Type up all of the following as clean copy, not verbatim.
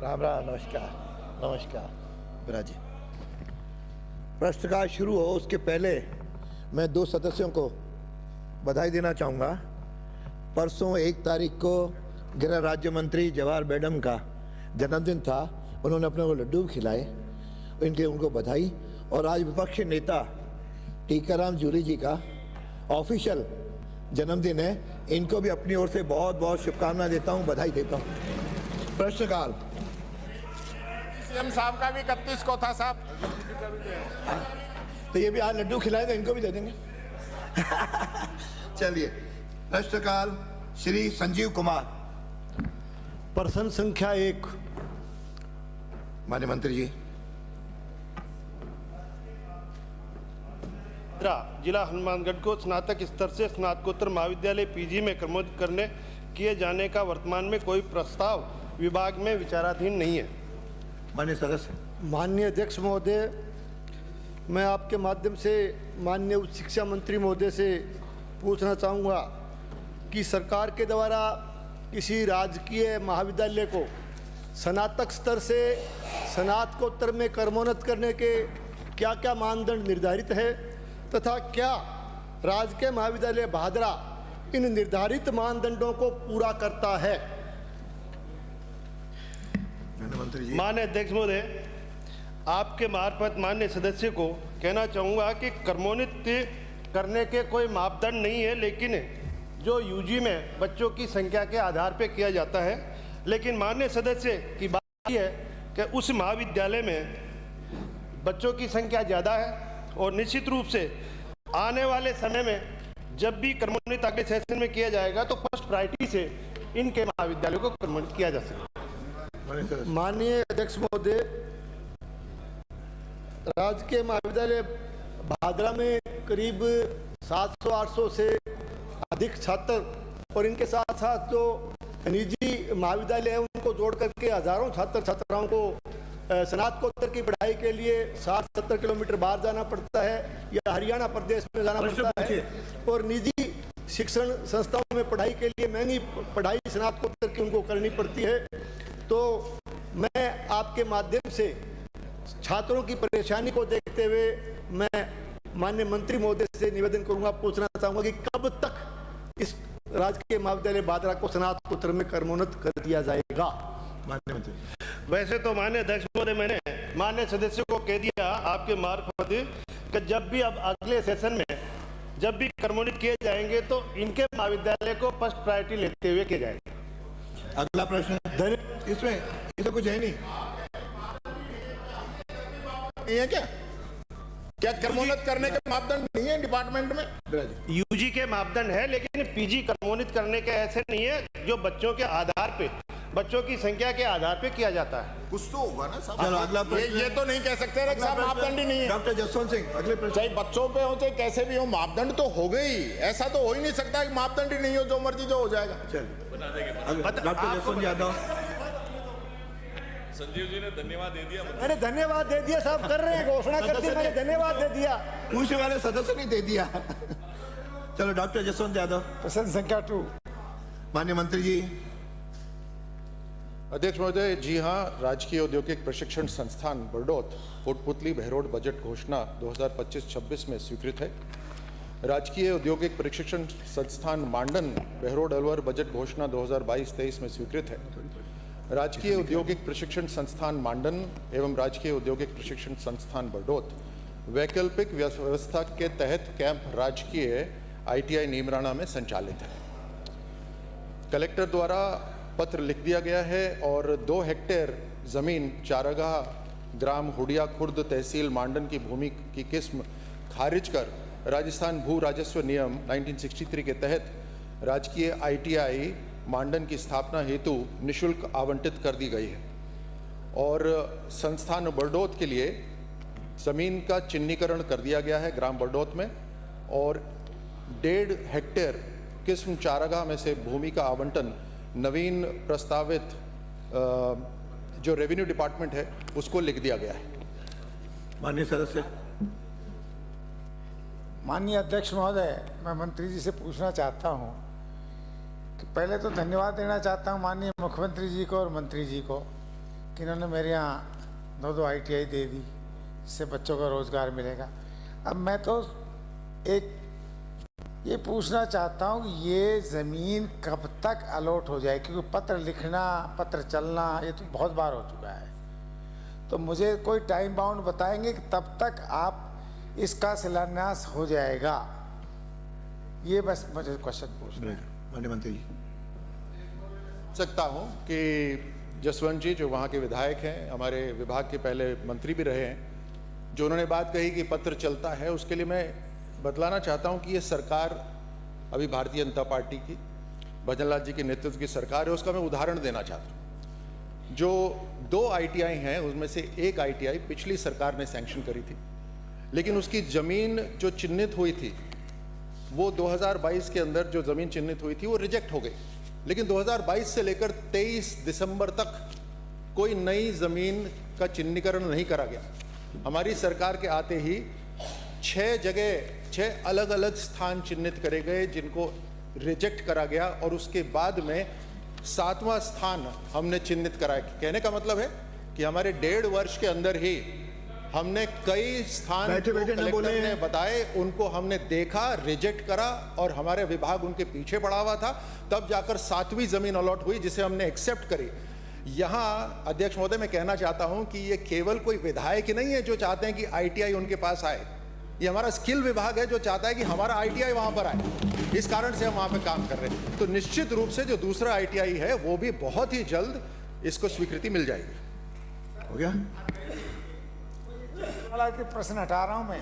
राम राम, नमस्कार नमस्कार। विराजी, प्रश्नकाल शुरू हो उसके पहले मैं दो सदस्यों को बधाई देना चाहूँगा। परसों 1 तारीख को गृह राज्य मंत्री जवाहर मैडम का जन्मदिन था। उन्होंने अपने को लड्डू खिलाए, उनको बधाई। और आज विपक्ष के नेता टीकाराम जूली जी का ऑफिशियल जन्मदिन है। इनको भी अपनी ओर से बहुत बहुत शुभकामनाएं देता हूं, बधाई देता हूं। प्रश्नकाल सीएम साहब का भी 31 को था साहब। तो ये भी आज लड्डू खिलाए तो इनको भी दे देंगे। चलिए, प्रश्नकाल श्री संजीव कुमार। प्रश्न संख्या 1। माननीय मंत्री जी। जिला हनुमानगढ़ को स्नातक स्तर से स्नातकोत्तर महाविद्यालय पीजी में क्रमोन्नत करने किए जाने का वर्तमान में कोई प्रस्ताव विभाग में विचाराधीन नहीं है। माननीय सदस्य। माननीय अध्यक्ष महोदय, मैं आपके माध्यम से माननीय उच्च शिक्षा मंत्री महोदय से पूछना चाहूँगा कि सरकार के द्वारा किसी राजकीय महाविद्यालय को स्नातक स्तर से स्नातकोत्तर में क्रमोन्नत करने के क्या क्या मानदंड निर्धारित है तथा क्या राजकीय महाविद्यालय भादरा इन निर्धारित मानदंडों को पूरा करता है। मंत्री जी। माननीय अध्यक्ष महोदय, आपके मार्फत माननीय सदस्य को कहना चाहूँगा कि क्रमोन्नत करने के कोई मापदंड नहीं है, लेकिन जो यूजी में बच्चों की संख्या के आधार पर किया जाता है। लेकिन माननीय सदस्य की बात यह है कि उस महाविद्यालय में बच्चों की संख्या ज़्यादा है और निश्चित रूप से आने वाले समय में जब भी क्रमोन्नत अगले सेशन में किया जाएगा तो फर्स्ट प्रायोरिटी से इनके महाविद्यालयों को क्रमोन्नत किया जा सके। माननीय अध्यक्ष महोदय, राजकीय महाविद्यालय भादरा में करीब 700-800 से अधिक छात्र और इनके साथ साथ जो निजी महाविद्यालय है उनको जोड़ करके हजारों छात्र छात्राओं को स्नातकोत्तर की पढ़ाई के लिए 60-70 किलोमीटर बाहर जाना पड़ता है या हरियाणा प्रदेश में जाना पड़ता है और निजी शिक्षण संस्थाओं में पढ़ाई के लिए महंगी पढ़ाई स्नातकोत्तर की उनको करनी पड़ती है। तो मैं आपके माध्यम से छात्रों की परेशानी को देखते हुए मैं माननीय मंत्री महोदय से निवेदन करूंगा, पूछना चाहूंगा कि कब तक इस राजकीय महाविद्यालय भादरा को स्नातकोत्तर में क्रमोन्नत कर दिया जाएगा। माननीय मंत्री। वैसे तो माननीय अध्यक्ष महोदय, मैंने माननीय सदस्यों को कह दिया आपके मार्फत कि जब भी अब अगले सेशन में जब भी क्रमोन्नत किए जाएंगे तो इनके महाविद्यालय को फर्स्ट प्रायोरिटी लेते हुए किया जाएगा। अगला प्रश्न। इसमें कुछ है नहीं, ये क्या क्रमोन्नत करने के मापदंड नहीं है डिपार्टमेंट में? यूजी के मापदंड है, लेकिन पीजी क्रमोन्नत करने के ऐसे नहीं है जो बच्चों के आधार पे, बच्चों की संख्या के आधार पे किया जाता है। कुछ तो होगा ना साहब। चलो अगला प्रश्न। ये तो नहीं कह सकते साहब मापदंड ही नहीं है। डॉक्टर जसवंत सिंह, अगले प्रश्न। चाहे बच्चों पे हो चाहे कैसे भी हो, मापदंड तो हो गई। ऐसा तो हो ही नहीं सकता कि मापदंड ही नहीं हो, जो मर्जी जो हो जाएगा। चलिए, डॉक्टर जसवंत यादव। संजीव जी ने धन्यवाद दे दिया। मैंने धन्यवाद दे दिया, साहब कर रहे हैं, घोषणा कर दी, मैंने धन्यवाद दे दिया। पूछने वाले सदस्य ने दे दिया। चलो डॉक्टर जसवंत यादव। प्रश्न संख्या 2। माननीय मंत्री जी। अध्यक्ष महोदय, जी हाँ, राजकीय औद्योगिक प्रशिक्षण संस्थान बरडोत कोटपुतली बहरोड बजट घोषणा 2025-26 में स्वीकृत है। राजकीय औद्योगिक प्रशिक्षण संस्थान मांडन बहरोड अलवर बजट घोषणा 2022-23 में स्वीकृत है। राजकीय औद्योगिक प्रशिक्षण संस्थान मांडन एवं राजकीय औद्योगिक प्रशिक्षण संस्थान बरडोत वैकल्पिक व्यवस्था के तहत कैंप राजकीय ITI नीमराणा में संचालित है। कलेक्टर द्वारा पत्र लिख दिया गया है और 2 हेक्टेयर जमीन चारागाह ग्राम हुडिया खुर्द तहसील मांडन की भूमि की किस्म खारिज कर राजस्थान भू राजस्व नियम 1963 के तहत राजकीय ITI मांडन की स्थापना हेतु निशुल्क आवंटित कर दी गई है और संस्थान बरडोत के लिए जमीन का चिन्हीकरण कर दिया गया है ग्राम बरडोत में और 1.5 हेक्टेयर किस्म चारागाह में से भूमि का आवंटन नवीन प्रस्तावित जो रेवेन्यू डिपार्टमेंट है उसको लिख दिया गया है। माननीय सदस्य। माननीय अध्यक्ष महोदय, मैं मंत्री जी से पूछना चाहता हूं कि पहले तो धन्यवाद देना चाहता हूं माननीय मुख्यमंत्री जी को और मंत्री जी को कि इन्होंने मेरे यहाँ 2 ITI दे दी, इससे बच्चों को रोज़गार मिलेगा। अब मैं तो एक ये पूछना चाहता हूँ कि ये ज़मीन कब तक अलॉट हो जाए, क्योंकि पत्र लिखना, पत्र चलना ये तो बहुत बार हो चुका है। तो मुझे कोई टाइम बाउंड बताएंगे कि तब तक आप इसका शिलान्यास हो जाएगा? ये बस मुझे क्वेश्चन पूछना है। माननीय मंत्री जी, सकता हूं कि जसवंत जी जो वहाँ के विधायक हैं, हमारे विभाग के पहले मंत्री भी रहे हैं, जो उन्होंने बात कही कि पत्र चलता है, उसके लिए मैं बतलाना चाहता हूं कि ये सरकार अभी भारतीय जनता पार्टी की, भजनलाल जी के नेतृत्व की सरकार है, उसका मैं उदाहरण देना चाहता हूं। जो 2 ITI हैं उसमें से एक ITI पिछली सरकार ने सैंक्शन करी थी, लेकिन उसकी ज़मीन जो चिन्हित हुई थी वो 2022 के अंदर जो ज़मीन चिन्हित हुई थी वो रिजेक्ट हो गई। लेकिन 2022 से लेकर 23 दिसंबर तक कोई नई ज़मीन का चिन्हीकरण नहीं करा गया। हमारी सरकार के आते ही 6 अलग अलग स्थान चिन्हित करे गए जिनको रिजेक्ट करा गया, और उसके बाद में 7वां स्थान हमने चिन्हित कराया। कहने का मतलब है कि हमारे 1.5 वर्ष के अंदर ही हमने कई स्थान कलेक्टर ने बताए, उनको हमने देखा, रिजेक्ट करा, और हमारे विभाग उनके पीछे पड़ा हुआ था, तब जाकर 7वीं जमीन अलॉट हुई जिसे हमने एक्सेप्ट करी। यहाँ अध्यक्ष महोदय मैं कहना चाहता हूं कि ये केवल कोई विधायक ही नहीं है जो चाहते हैं कि ITI उनके पास आए, ये हमारा स्किल विभाग है जो चाहता है कि हमारा ITI वहां पर आए। इस कारण से हम वहां पे काम कर रहे हैं। तो निश्चित रूप से जो दूसरा ITI है वो भी बहुत ही जल्द इसको स्वीकृति मिल जाएगी। हो गया? के प्रश्न हटा रहा हूँ मैं।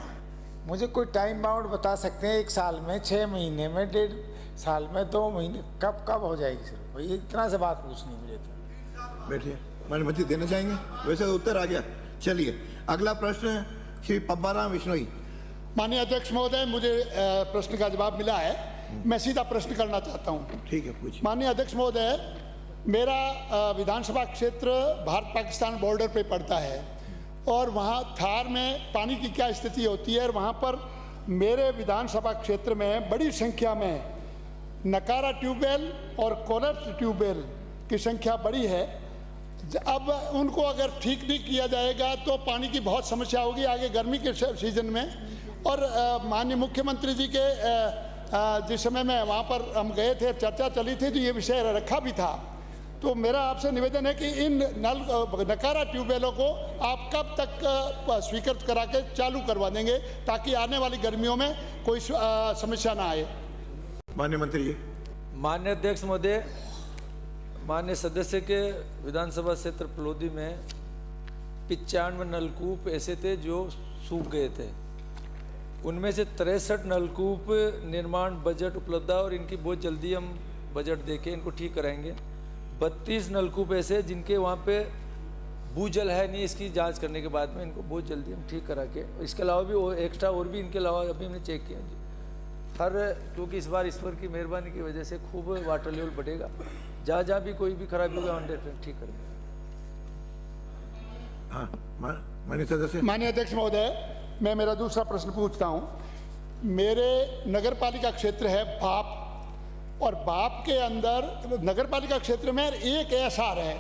मुझे कोई टाइम बाउंड बता सकते हैं? 1 साल में, 6 महीने में, 1.5 साल में, 2 महीने, कब हो जाएगी? सिर्फ भाई इतना से बात पूछनी मुझे तो। बैठिए, माननीय मंत्री देना चाहेंगे? वैसे तो उत्तर आ गया। चलिए अगला प्रश्न श्री पब्बाराम विश्नोई। माननीय अध्यक्ष महोदय, मुझे प्रश्न का जवाब मिला है, मैं सीधा प्रश्न करना चाहता हूँ। ठीक है, पूछिए। माननीय अध्यक्ष महोदय, मेरा विधानसभा क्षेत्र भारत पाकिस्तान बॉर्डर पे पड़ता है, और वहाँ थार में पानी की क्या स्थिति होती है, और वहाँ पर मेरे विधानसभा क्षेत्र में बड़ी संख्या में नकारा ट्यूबवेल और कोरट ट्यूबवेल की संख्या बड़ी है। अब उनको अगर ठीक नहीं किया जाएगा तो पानी की बहुत समस्या होगी आगे गर्मी के सीजन में। और माननीय मुख्यमंत्री जी के जिस समय में वहाँ पर हम गए थे, चर्चा चली थी, तो ये विषय रखा भी था। तो मेरा आपसे निवेदन है कि इन नकारा ट्यूबवेलों को आप कब तक स्वीकृत करा के चालू करवा देंगे ताकि आने वाली गर्मियों में कोई समस्या ना आए? माननीय मंत्री जी। माननीय अध्यक्ष महोदय, माननीय सदस्य के विधानसभा क्षेत्र पलोदी में 95 नलकूप ऐसे थे जो सूख गए थे। उनमें से 63 नलकूप निर्माण बजट उपलब्ध है और इनकी बहुत जल्दी हम बजट देके इनको ठीक कराएंगे। 32 नलकूप ऐसे जिनके वहाँ पे भूजल है नहीं, इसकी जांच करने के बाद में इनको बहुत जल्दी हम ठीक करा के, इसके अलावा भी एक्स्ट्रा और भी इनके अलावा अभी हमने चेक किया जी हर, क्योंकि इस बार ईश्वर की मेहरबानी की वजह से खूब वाटर लेवल बढ़ेगा। जहाँ जहाँ भी कोई भी खराबी होगा 100% ठीक करेंगे। हाँ, माननीय सदस्य। माननीय अध्यक्ष महोदय, मैं मेरा दूसरा प्रश्न पूछता हूँ। मेरे नगर पालिका क्षेत्र है बाप, और बाप के अंदर नगर पालिका क्षेत्र में एक SR है,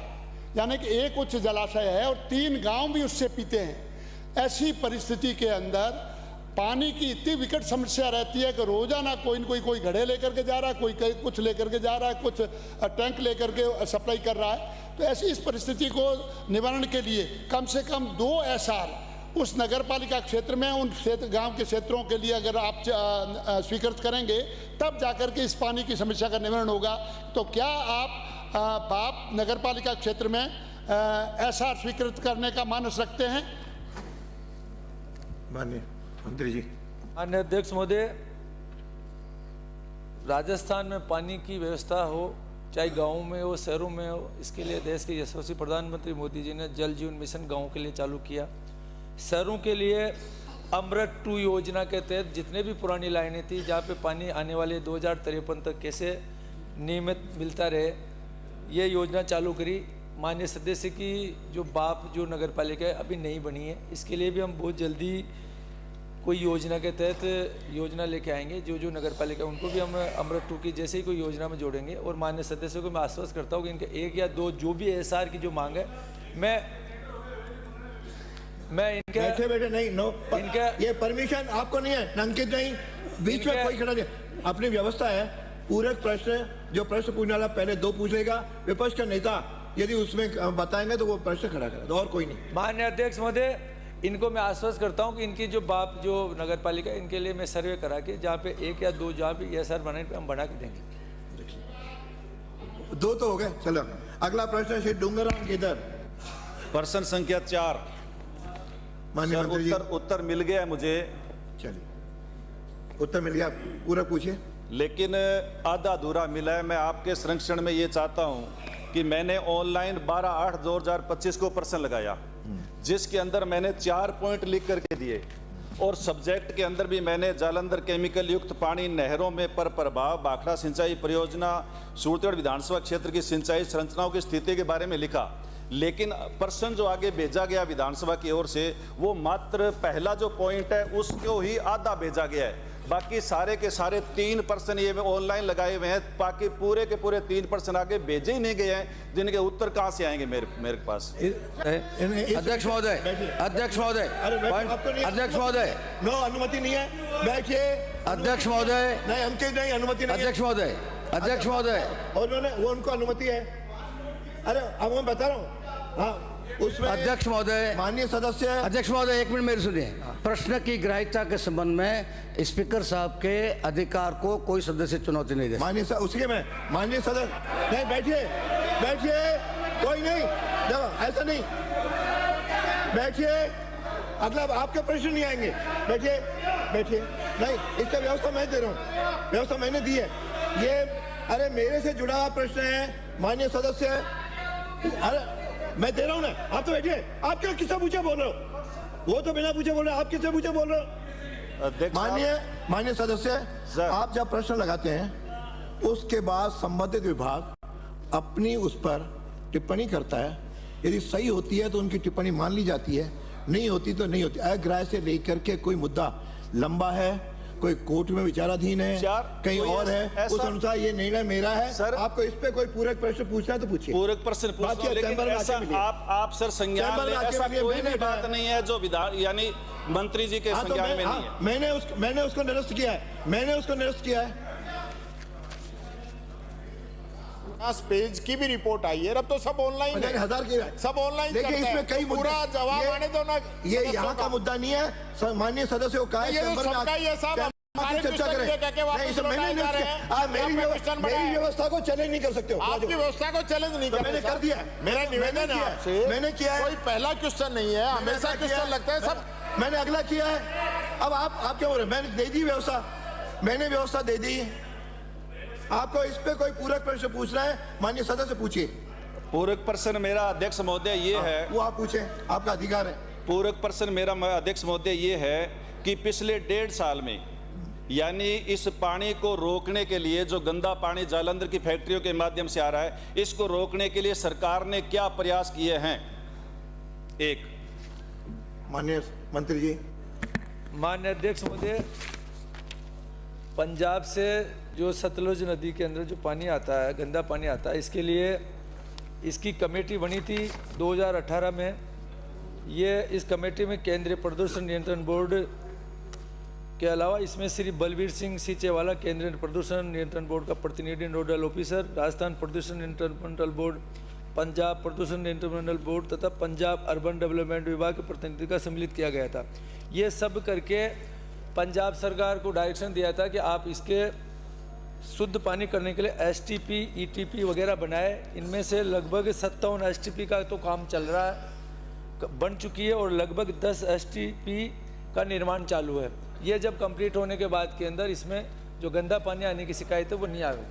यानी कि एक उच्च जलाशय है और 3 गांव भी उससे पीते हैं। ऐसी परिस्थिति के अंदर पानी की इतनी विकट समस्या रहती है कि रोजाना कोई घड़े लेकर के जा रहा है, कोई कुछ लेकर के जा रहा है, कुछ टैंक लेकर के सप्लाई कर रहा है। तो ऐसी इस परिस्थिति को निवारण के लिए कम से कम 2 SR उस नगर पालिका क्षेत्र में, उन क्षेत्र गांव के क्षेत्रों के लिए अगर आप स्वीकृत करेंगे तब जाकर के इस पानी की समस्या का निवारण होगा। तो क्या आप बाप नगर पालिका क्षेत्र में SR स्वीकृत करने का मानस रखते हैं? माननीय मंत्री जी। माननीय अध्यक्ष महोदय, राजस्थान में पानी की व्यवस्था हो, चाहे गाँव में हो, शहरों में हो, इसके लिए देश के यशस्वी प्रधानमंत्री मोदी जी ने जल जीवन मिशन गाँव के लिए चालू किया। शहरों के लिए अमृत 2 योजना के तहत जितने भी पुरानी लाइनें थी जहाँ पे पानी आने वाले 2053 तक कैसे नियमित मिलता रहे, ये योजना चालू करी। माननीय सदस्य की जो बाप जो नगर पालिका है अभी नहीं बनी है, इसके लिए भी हम बहुत जल्दी कोई योजना के तहत योजना लेके आएंगे। जो नगर पालिका उनको भी हम अमृत 2 की जैसे ही कोई योजना में जोड़ेंगे। और माननीय सदस्यों को मैं आश्वस्त करता हूँ कि इनके 1 या 2 जो भी SR की जो मांग है मैं इनके बैठे बैठे नहीं, नो, इनके- ये परमिशन आपको नहीं है, अंकित नहीं, बीच में इनके- कोई खड़ा नहीं। अपनी व्यवस्था है, पूरक प्रश्न जो प्रश्न पूछने वाला पहले 2 पूछ लेगा, विपक्ष का नेता यदि उसमें बताएंगे तो वो प्रश्न खड़ा करेगा, और कोई नहीं। माननीय अध्यक्ष महोदय, इनको मैं आश्वस्त करता हूं कि इनकी जो बाप जो नगर पालिका, इनके लिए मैं सर्वे करा के जहाँ पे 1 या 2 जहाँ भी ESR बनाए हम बना के देंगे। 2 तो हो गए, चलो अगला प्रश्न श्री डूंगरराम केदार। प्रश्न संख्या 4। माननीय सर, मंत्री जी, उत्तर मिल गया है मुझे, चलिए उत्तर मिल गया, पूरा पूछिए। लेकिन आधा अधूरा मिला है। मैं आपके संरक्षण में ये चाहता हूं कि मैंने ऑनलाइन 12/8/2025 को प्रश्न लगाया, जिसके अंदर मैंने 4 पॉइंट लिख करके दिए, और सब्जेक्ट के अंदर भी मैंने जालंधर केमिकल युक्त पानी नहरों में पर प्रभाव, भाखड़ा सिंचाई परियोजना, सूरतगढ़ विधानसभा क्षेत्र की सिंचाई संरचनाओं की स्थिति के बारे में लिखा। लेकिन प्रश्न जो आगे भेजा गया विधानसभा की ओर से, वो मात्र पहला जो पॉइंट है उसको ही आधा भेजा गया है। बाकी सारे के सारे 3 प्रश्न ये ऑनलाइन लगाए हुए हैं, बाकी पूरे के पूरे 3 प्रश्न आगे भेजे ही नहीं गए हैं, जिनके उत्तर कहाँ से आएंगे मेरे पास। अध्यक्ष महोदय, अध्यक्ष महोदय, अध्यक्ष महोदय, नो, अनुमति नहीं है, बैठिए। अध्यक्ष महोदय, नहीं, हमके नहीं, अनुमति नहीं है। अध्यक्ष महोदय, अध्यक्ष महोदय, वो उनको अनुमति है। अरे अब मैं बता रहा हूँ, हाँ, उसमें अध्यक्ष महोदय, माननीय सदस्य, अध्यक्ष महोदय, 1 मिनट मेरी सुनिए। प्रश्न की ग्राह्यता के संबंध में स्पीकर साहब के अधिकार को कोई सदस्य चुनौती नहीं दे। माननीय उसके में माननीय सदस्य, नहीं, बैठिए, बैठिए, कोई नहीं, देखो ऐसा नहीं, बैठिए, अगला आपके प्रश्न नहीं आएंगे, बैठिए, बैठिए, नहीं, इसका व्यवस्था मैं दे रहा हूँ, व्यवस्था मैंने दी है ये। अरे मेरे से जुड़ा हुआ प्रश्न है माननीय सदस्य, अरे मैं दे रहा हूँ ना, आप तो बैठिए। आप क्या किससे पूछे बोल रहे हो? वो तो बिना पूछे बोल रहे हो, आप किससे पूछे बोल रहे हो? माननीय सदस्य, आप जब प्रश्न लगाते हैं उसके बाद संबंधित विभाग अपनी उस पर टिप्पणी करता है। यदि सही होती है तो उनकी टिप्पणी मान ली जाती है, नहीं होती तो नहीं होती। अग्राह्य से लेकर के कोई मुद्दा लंबा है, कोई कोर्ट में विचाराधीन है, कहीं और है, उस अनुसार ये निर्णय मेरा है। सर, आपको इस पे कोई पूरक प्रश्न पूछना है तो पूछिए। पूरक प्रश्न पूछना, लेकिन ऐसा आप सर संज्ञान लें, ऐसा कोई भी बात नहीं है जो विधान यानी मंत्री जी के संज्ञान में नहीं है। मैंने उसको निरस्त किया है, मैंने उसको निरस्त किया है। 50 पेज की भी रिपोर्ट आई है, अब तो सब ऑनलाइन है, 1000 की सब ऑनलाइन, लेकिन इसमें कई पूरा जवाब आने दो ना। ये यहाँ का मुद्दा नहीं है, माननीय सदस्यों का ये तो सबका ही है साहब, चर्चा करें। मेरी व्यवस्था को चैलेंज नहीं कर सकते हो। आपकी व्यवस्था को चैलेंज नहीं कर, मैंने कर दिया। मेरा निवेदन है आपसे, मैंने किया है। कोई पहला क्वेश्चन नहीं है, हमेशा क्वेश्चन लगता है सब। मैंने अगला किया है। अब आप क्या बोल रहे हैं? मैंने दे दी व्यवस्था, मैंने व्यवस्था दे दी। आपको इस पे कोई पूरक प्रश्न पूछना है, माननीय सदस्य पूछिए। पूरक प्रश्न मेरा अध्यक्ष महोदय ये है, वो आप पूछे, आपका अधिकार है। पूरक प्रश्न मेरा अध्यक्ष महोदय ये है कि पिछले 1.5 साल में, यानी इस पानी को रोकने के लिए, जो गंदा पानी जालंधर की फैक्ट्रियों के माध्यम से आ रहा है, इसको रोकने के लिए सरकार ने क्या प्रयास किए हैं? एक, माननीय मंत्री जी। माननीय अध्यक्ष महोदय, पंजाब से जो सतलुज नदी के अंदर जो पानी आता है, गंदा पानी आता है, इसके लिए इसकी कमेटी बनी थी 2018 में। ये इस कमेटी में केंद्रीय प्रदूषण नियंत्रण बोर्ड के अलावा इसमें श्री बलबीर सिंह सीचेवाला, केंद्रीय प्रदूषण नियंत्रण बोर्ड का प्रतिनिधि नोडल ऑफिसर, राजस्थान प्रदूषण नियंत्रण मंडल बोर्ड, पंजाब प्रदूषण नियंत्रण मंडल बोर्ड तथा पंजाब अर्बन डेवलपमेंट विभाग के प्रतिनिधि का सम्मिलित किया गया था। ये सब करके पंजाब सरकार को डायरेक्शन दिया था कि आप इसके शुद्ध पानी करने के लिए STP, ETP वगैरह बनाए। इनमें से लगभग 57 STP का तो काम चल रहा है, बन चुकी है, और लगभग 10 STP का निर्माण चालू है। ये जब कंप्लीट होने के बाद के अंदर इसमें जो गंदा पानी आने की शिकायत है वो नहीं आएगी।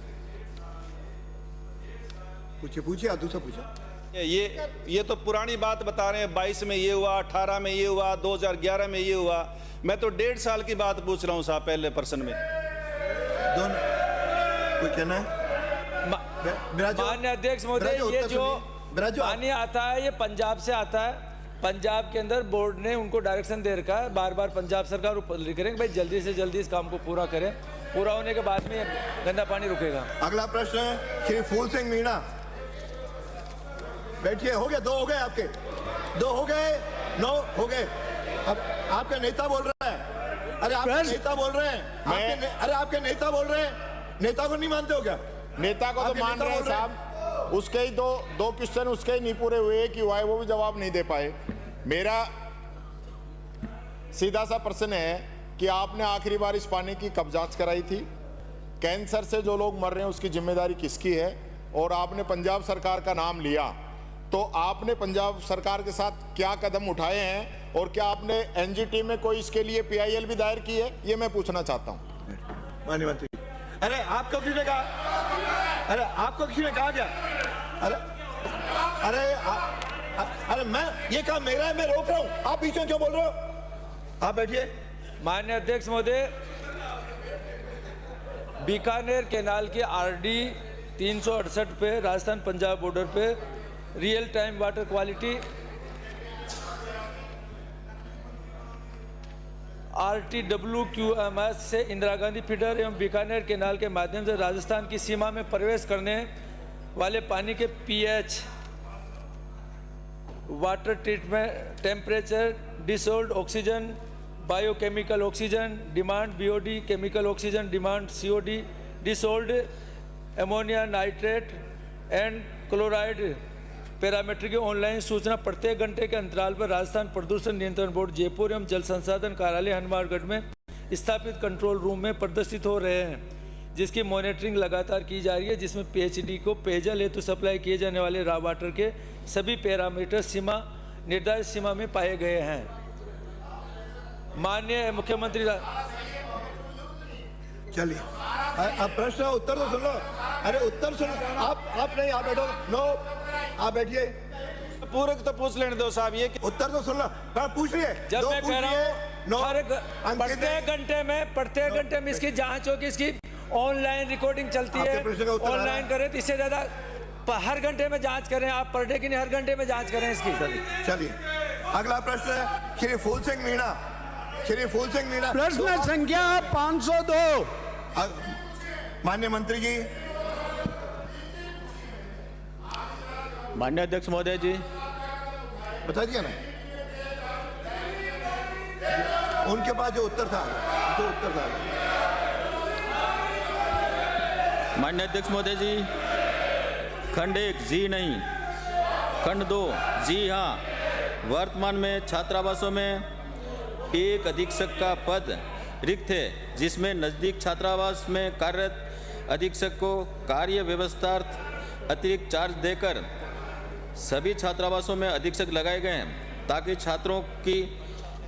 पूछिए, दूसरा पूछा। ये तो पुरानी बात बता रहे हैं, 22 में ये हुआ, 18 में ये हुआ, 2011 में ये हुआ। मैं तो 1.5 साल की बात पूछ रहा हूँ साहब, पहले प्रश्न में। दोनों कोई कहना है? माननीय अध्यक्ष महोदय, ये जो पानी आता है ये पंजाब से आता है। पंजाब के अंदर बोर्ड ने उनको डायरेक्शन दे रखा है, बार बार पंजाब सरकार ऊपर लिख रहे हैं भाई जल्दी से जल्दी इस काम को पूरा करें, पूरा होने के बाद में गंदा पानी रुकेगा। अगला प्रश्न श्री फूल सिंह मीणा। बैठिए, हो गए, 2 हो गए आपके, 2 हो गए, 9 हो गए। अब आपका नेता बोल रहा है, अरे आपके नेता बोल रहे हैं, अरे आपके नेता बोल रहे हैं, नेता को नहीं मानते हो क्या? नेता को तो मान रहे हैं साहब, उसके ही दो क्वेश्चन उसके ही नहीं पूरे हुए कि वो भी जवाब नहीं दे पाए। मेरा सीधा सा प्रश्न है कि आपने आखिरी बार इस पानी की कब जांच कराई थी? कैंसर से जो लोग मर रहे हैं उसकी जिम्मेदारी किसकी है? और आपने पंजाब सरकार का नाम लिया, तो आपने पंजाब सरकार के साथ क्या कदम उठाए हैं और क्या आपने एनजीटी में कोई इसके लिए पीआईएल भी दायर की है? ये मैं पूछना चाहता हूं। माननीय मंत्री, अरे आपको किसी ने कहा? अरे आपको किसी ने कहा क्या? अरे मैं ये काम मेरा है, मैं रोक रहा हूं, आप बीच में क्यों बोल रहे हो? आप बैठिए। माननीय अध्यक्ष महोदय, बीकानेर कैनाल के आरडी 368 पे राजस्थान पंजाब बॉर्डर पे real time water quality RTWQMS से इंदिरा गांधी फीडर एवं बीकानेर कैनाल के माध्यम से राजस्थान की सीमा में प्रवेश करने वाले पानी के pH, water treatment, temperature, dissolved oxygen, biochemical oxygen demand, BOD chemical oxygen demand, COD dissolved ammonia nitrate and chloride parameter की ऑनलाइन सूचना प्रत्येक घंटे के अंतराल पर राजस्थान प्रदूषण नियंत्रण बोर्ड जयपुर एवं जल संसाधन कार्यालय हनुमानगढ़ में स्थापित कंट्रोल रूम में प्रदर्शित हो रहे हैं, जिसकी मॉनिटरिंग लगातार की जा रही है, जिसमें PHD को पेयजल हेतु सप्लाई किए जाने वाले रॉ वाटर के सभी पैरामीटर निर्धारित सीमा में पाए गए हैं। माननीय मुख्यमंत्री, चलिए अब प्रश्न उत्तर तो सुन लो। अरे उत्तर सुन, आप नहीं, आप बैठो। नो, आप बैठिए। पूरे तो पूछ लेने दो साहब, ये उत्तर तो सुन लो। पूछिए। जब मैं कह रहा हूँ प्रत्येक घंटे में इसकी जांच होगी, इसकी ऑनलाइन रिकॉर्डिंग चलती है, ऑनलाइन करें तो इससे ज्यादा हर घंटे में जांच करें आप, पर डे की नहीं, हर घंटे में जांच करें इसकी। चलिए अगला प्रश्न है श्री फूल सिंह मीणा। श्री फूल सिंह मीणा, प्रश्न संख्या 502। माननीय मंत्री जी। माननीय अध्यक्ष महोदय जी, बता दिया ना उनके पास जो उत्तर था, माननीय अध्यक्ष महोदय जी, खंड 1 जी नहीं, खंड 2 जी हाँ। वर्तमान में छात्रावासों में एक अधीक्षक का पद रिक्त है, जिसमें नजदीक छात्रावास में कार्यरत अधीक्षक को कार्य व्यवस्थार्थ अतिरिक्त चार्ज देकर सभी छात्रावासों में अधीक्षक लगाए गए हैं, ताकि छात्रों की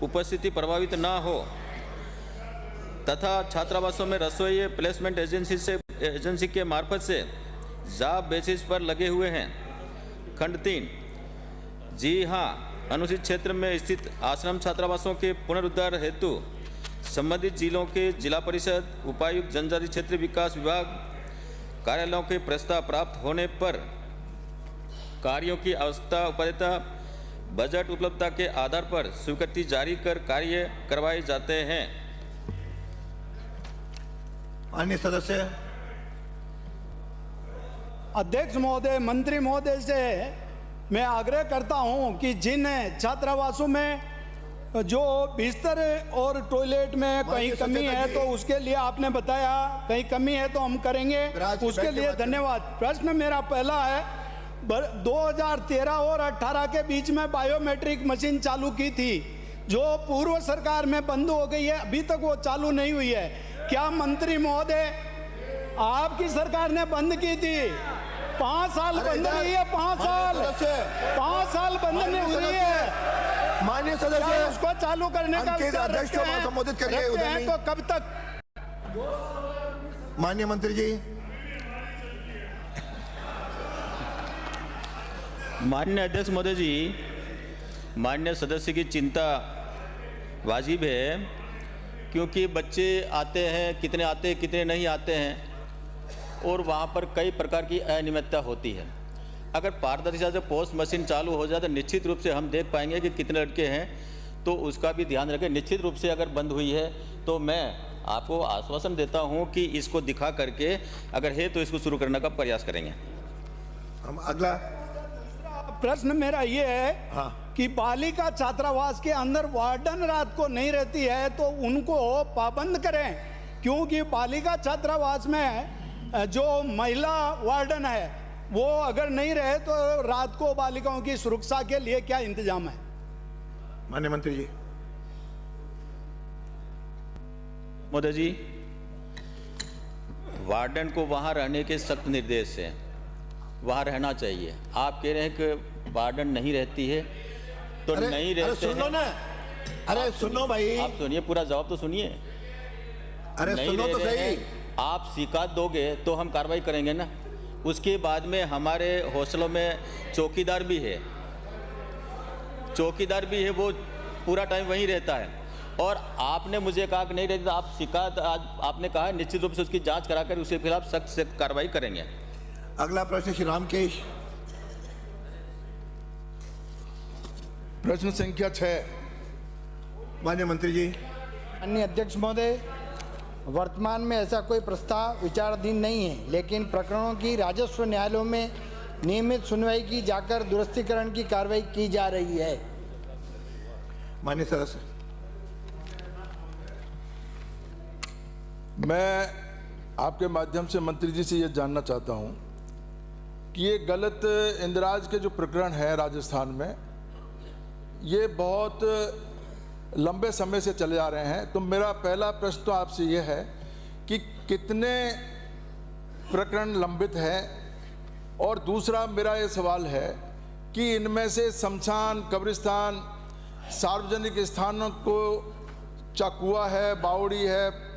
उपस्थिति प्रभावित ना हो, तथा छात्रावासों में रसोई प्लेसमेंट एजेंसी के मार्फत से जॉब बेसिस पर लगे हुए हैं। खंड 3 जी हाँ, अनुसूचित क्षेत्र में स्थित आश्रम छात्रावासों के पुनरुद्धार हेतु संबंधित जिलों के जिला परिषद, उपायुक्त, जनजाति क्षेत्र विकास विभाग कार्यालयों के प्रस्ताव प्राप्त होने पर कार्यों की आवश्यकता उपलब्धता बजट उपलब्धता के आधार पर स्वीकृति जारी कर कार्य करवाए जाते हैं। अन्य सदस्य। अध्यक्ष महोदय, मंत्री महोदय से मैं आग्रह करता हूं कि जिन छात्रावासों में जो बिस्तर और टॉयलेट में कहीं कमी है तो उसके लिए आपने बताया कहीं कमी है तो हम करेंगे, उसके लिए धन्यवाद। प्रश्न मेरा पहला है, 2013 और 18 के बीच में बायोमेट्रिक मशीन चालू की थी, जो पूर्व सरकार में बंद हो गई है, अभी तक वो चालू नहीं हुई है। क्या मंत्री महोदय आपकी सरकार ने बंद की थी? 5 साल बंद रही है, 5 साल बंद नहीं हुई है। माननीय सदस्य, उसको चालू करने का अध्यक्ष को संबोधित करिए तो कब तक? माननीय मंत्री जी। माननीय अध्यक्ष महोदय जी, माननीय सदस्य की चिंता वाजिब है, क्योंकि बच्चे आते हैं, कितने आते हैं कितने नहीं आते हैं, और वहाँ पर कई प्रकार की अनियमितता होती है। अगर पारदर्शिता से पोस्ट मशीन चालू हो जाए तो निश्चित रूप से हम देख पाएंगे कि कितने लड़के हैं, तो उसका भी ध्यान रखें। निश्चित रूप से अगर बंद हुई है तो मैं आपको आश्वासन देता हूं कि इसको दिखा करके अगर है तो इसको शुरू करने का प्रयास करेंगे। हम अगला प्रश्न मेरा ये है कि बालिका छात्रावास के अंदर वार्डन रात को नहीं रहती है तो उनको पाबंद करें, क्योंकि बालिका छात्रावास में जो महिला वार्डन है वो अगर नहीं रहे तो रात को बालिकाओं की सुरक्षा के लिए क्या इंतजाम है? माननीय मंत्री जी। मोदी जी, वार्डन को वहाँ रहने के सख्त निर्देश हैं, वहाँ रहना चाहिए। आप कह रहे हैं कि वार्डन नहीं रहती है तो नहीं रहते। अरे सुनो ना, अरे सुनो भाई, आप सुनिए, पूरा जवाब तो सुनिए। अरे सुनो तो सही। आप शिकायत दोगे तो हम कार्रवाई करेंगे ना। उसके बाद में हमारे हॉस्टलों में चौकीदार भी है, वो पूरा टाइम वहीं रहता है। और आपने मुझे कहा कि नहीं रहती, तो आप शिकायत आज आपने कहा है, निश्चित रूप से उसकी जांच कराकर उसके खिलाफ सख्त से कार्रवाई करेंगे। अगला प्रश्न श्री रामकेश। प्रश्न संख्या 6। माननीय मंत्री जी। माननीय अध्यक्ष महोदय, वर्तमान में ऐसा कोई प्रस्ताव विचाराधीन नहीं है, लेकिन प्रकरणों की राजस्व न्यायालयों में नियमित सुनवाई की जाकर दुरुस्तीकरण की कार्रवाई की जा रही है। माननीय सदस्य। मैं आपके माध्यम से मंत्री जी से ये जानना चाहता हूँ कि ये गलत इंदिराज के जो प्रकरण है राजस्थान में, ये बहुत लंबे समय से चले आ रहे हैं। तो मेरा पहला प्रश्न तो आपसे ये है कि कितने प्रकरण लंबित हैं, और दूसरा मेरा ये सवाल है कि इनमें से शमशान, कब्रिस्तान, सार्वजनिक स्थानों को चाकुआ है, बावड़ी है,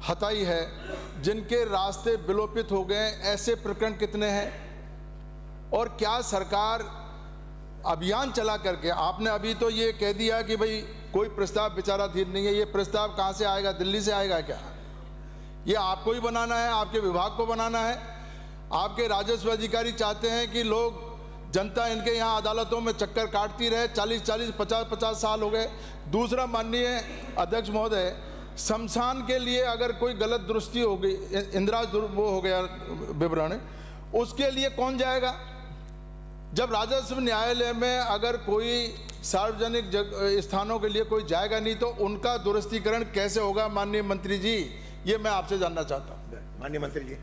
हताई है, जिनके रास्ते विलोपित हो गए, ऐसे प्रकरण कितने हैं? और क्या सरकार अभियान चला करके, आपने अभी तो ये कह दिया कि भाई कोई प्रस्ताव विचाराधीन नहीं है, ये प्रस्ताव कहाँ से आएगा? दिल्ली से आएगा क्या? ये आपको ही बनाना है, आपके विभाग को बनाना है? आपके राजस्व अधिकारी चाहते हैं कि लोग, जनता इनके यहाँ अदालतों में चक्कर काटती रहे, 40-40, 50-50 साल हो गए। दूसरा, माननीय अध्यक्ष महोदय, शमशान के लिए अगर कोई गलत दुरुस्ती हो गई, इंदिराज वो हो गया विवरण, उसके लिए कौन जाएगा? जब राजस्व न्यायालय में अगर कोई सार्वजनिक स्थानों के लिए कोई जाएगा नहीं, तो उनका दुरुस्तीकरण कैसे होगा? माननीय मंत्री जी, ये मैं आपसे जानना चाहता हूँ। माननीय मंत्री जी।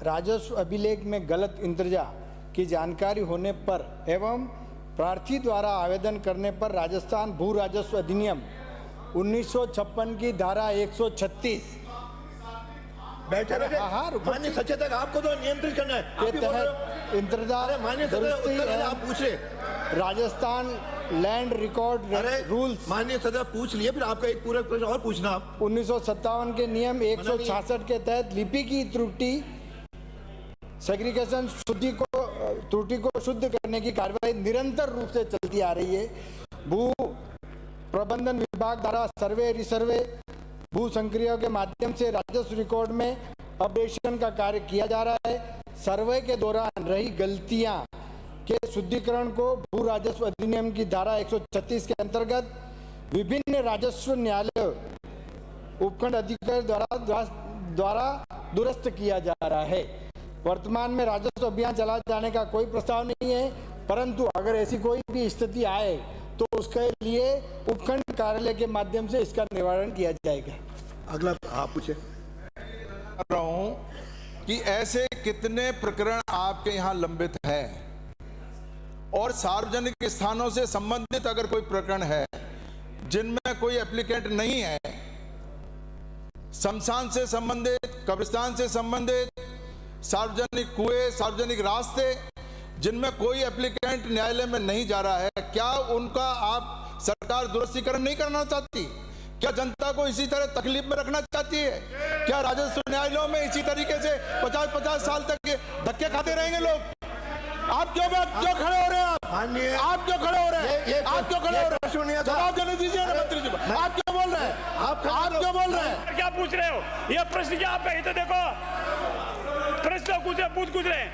राजस्व अभिलेख में गलत इंतजा की जानकारी होने पर एवं प्रार्थी द्वारा आवेदन करने पर राजस्थान भू राजस्व अधिनियम 1956 की धारा 136 बैठे रहे। माननीय सचेतक, आपको तो नियंत्रित करना है के तहत इंतजार आप पूछ रहे। Rajasthan land record rules. माननीय सदस्य पूछ लिए, फिर आपका एक पूरा प्रश्न और पूछना। आप 1957 के नियम 166 के तहत लिपि की त्रुटि सेग्रीगेशन त्रुटि को शुद्ध करने की कार्रवाई निरंतर रूप से चलती आ रही है। भू प्रबंधन विभाग द्वारा सर्वे, रिसर्वे, भू संक्रिया के माध्यम से राजस्व रिकॉर्ड में अपडेशन का कार्य किया जा रहा है। सर्वे के दौरान रही गलतियां के शुद्धिकरण को भू राजस्व अधिनियम की धारा 136 के अंतर्गत विभिन्न राजस्व न्यायालय उपखंड अधिकारी द्वारा दुरुस्त किया जा रहा है। वर्तमान में राजस्व अभियान चलाए जाने का कोई प्रस्ताव नहीं है, परंतु अगर ऐसी कोई भी स्थिति आए तो उसके लिए उपखंड कार्यालय के माध्यम से इसका निवारण किया जाएगा। अगला आप पूछे। रहा हूं कि ऐसे कितने प्रकरण आपके यहाँ लंबित हैं, और सार्वजनिक स्थानों से संबंधित अगर कोई प्रकरण है जिनमें कोई एप्लीकेंट नहीं है, शमशान से संबंधित, कब्रिस्तान से संबंधित, सार्वजनिक कुएं, सार्वजनिक रास्ते, जिनमें कोई एप्लीकेंट न्यायालय में नहीं जा रहा है, क्या उनका आप सरकार दुरुस्तीकरण नहीं करना चाहती? क्या जनता को इसी तरह तकलीफ में रखना चाहती है? क्या राजस्व न्यायालयों में इसी तरीके से 50-50 साल तक धक्के खाते रहेंगे लोग? आप क्यों खड़े हो रहे हैं? आप क्यों खड़े हो रहे हैं? आप क्यों खड़े हो रहे हैं? जवाब देने दीजिए ना मंत्री जी। आप क्यों बोल रहे हैं? आप क्यों बोल रहे हैं? क्या पूछ रहे हो? ये प्रश्न क्या आप है? तो देखो प्रश्न पूछ रहे हैं।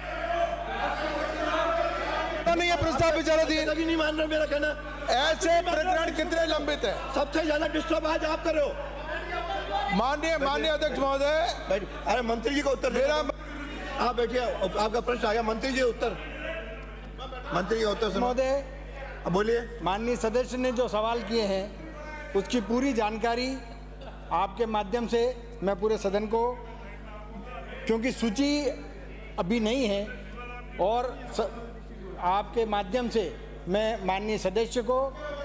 नहीं है प्रस्ताव विचाराधीन, नहीं मान रहे मेरा कहना। ऐसे प्रकरण कितने लंबित है? सबसे ज्यादा डिस्टर्ब आज आप कर रहे हो। माननीय अध्यक्ष महोदय, अरे मंत्री जी को उत्तर मेरा, आप बैठिए, आपका प्रश्न आ गया, मंत्री जी उत्तर। मंत्री का उत्तर सुनो। महोदय, बोलिए। माननीय सदस्य ने जो सवाल किए हैं उसकी पूरी जानकारी आपके माध्यम से मैं पूरे सदन को, क्योंकि सूची अभी नहीं है, और आपके माध्यम से मैं माननीय सदस्य को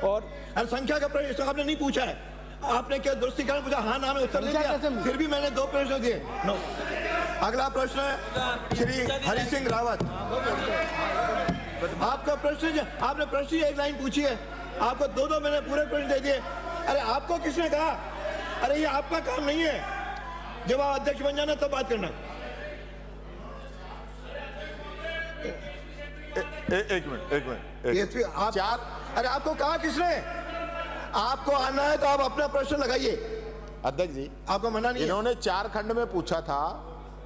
और संख्या का प्रश्न आपने नहीं पूछा है, आपने क्या दुरुस्तीकरण पूछा? हाँ नाम उत्तर दे दिया, फिर भी मैंने 2 प्रश्न दिए। अगला प्रश्न है श्री हरि सिंह रावत। आपका प्रश्न, आपने प्रश्न ही 1 लाइन पूछी है, आपको 2 मैंने पूरे प्रश्न दे दिए। अरे आपको किसने कहा? अरे ये आपका काम नहीं है, जब आप अध्यक्ष बन जाना तब बात करना। एक मिनट आप 4, अरे आपको कहा किसने? आपको आना है तो आप अपना प्रश्न लगाइए। अध्यक्ष जी, आपको मना नहीं है। इन्होंने 4 खंड में पूछा था,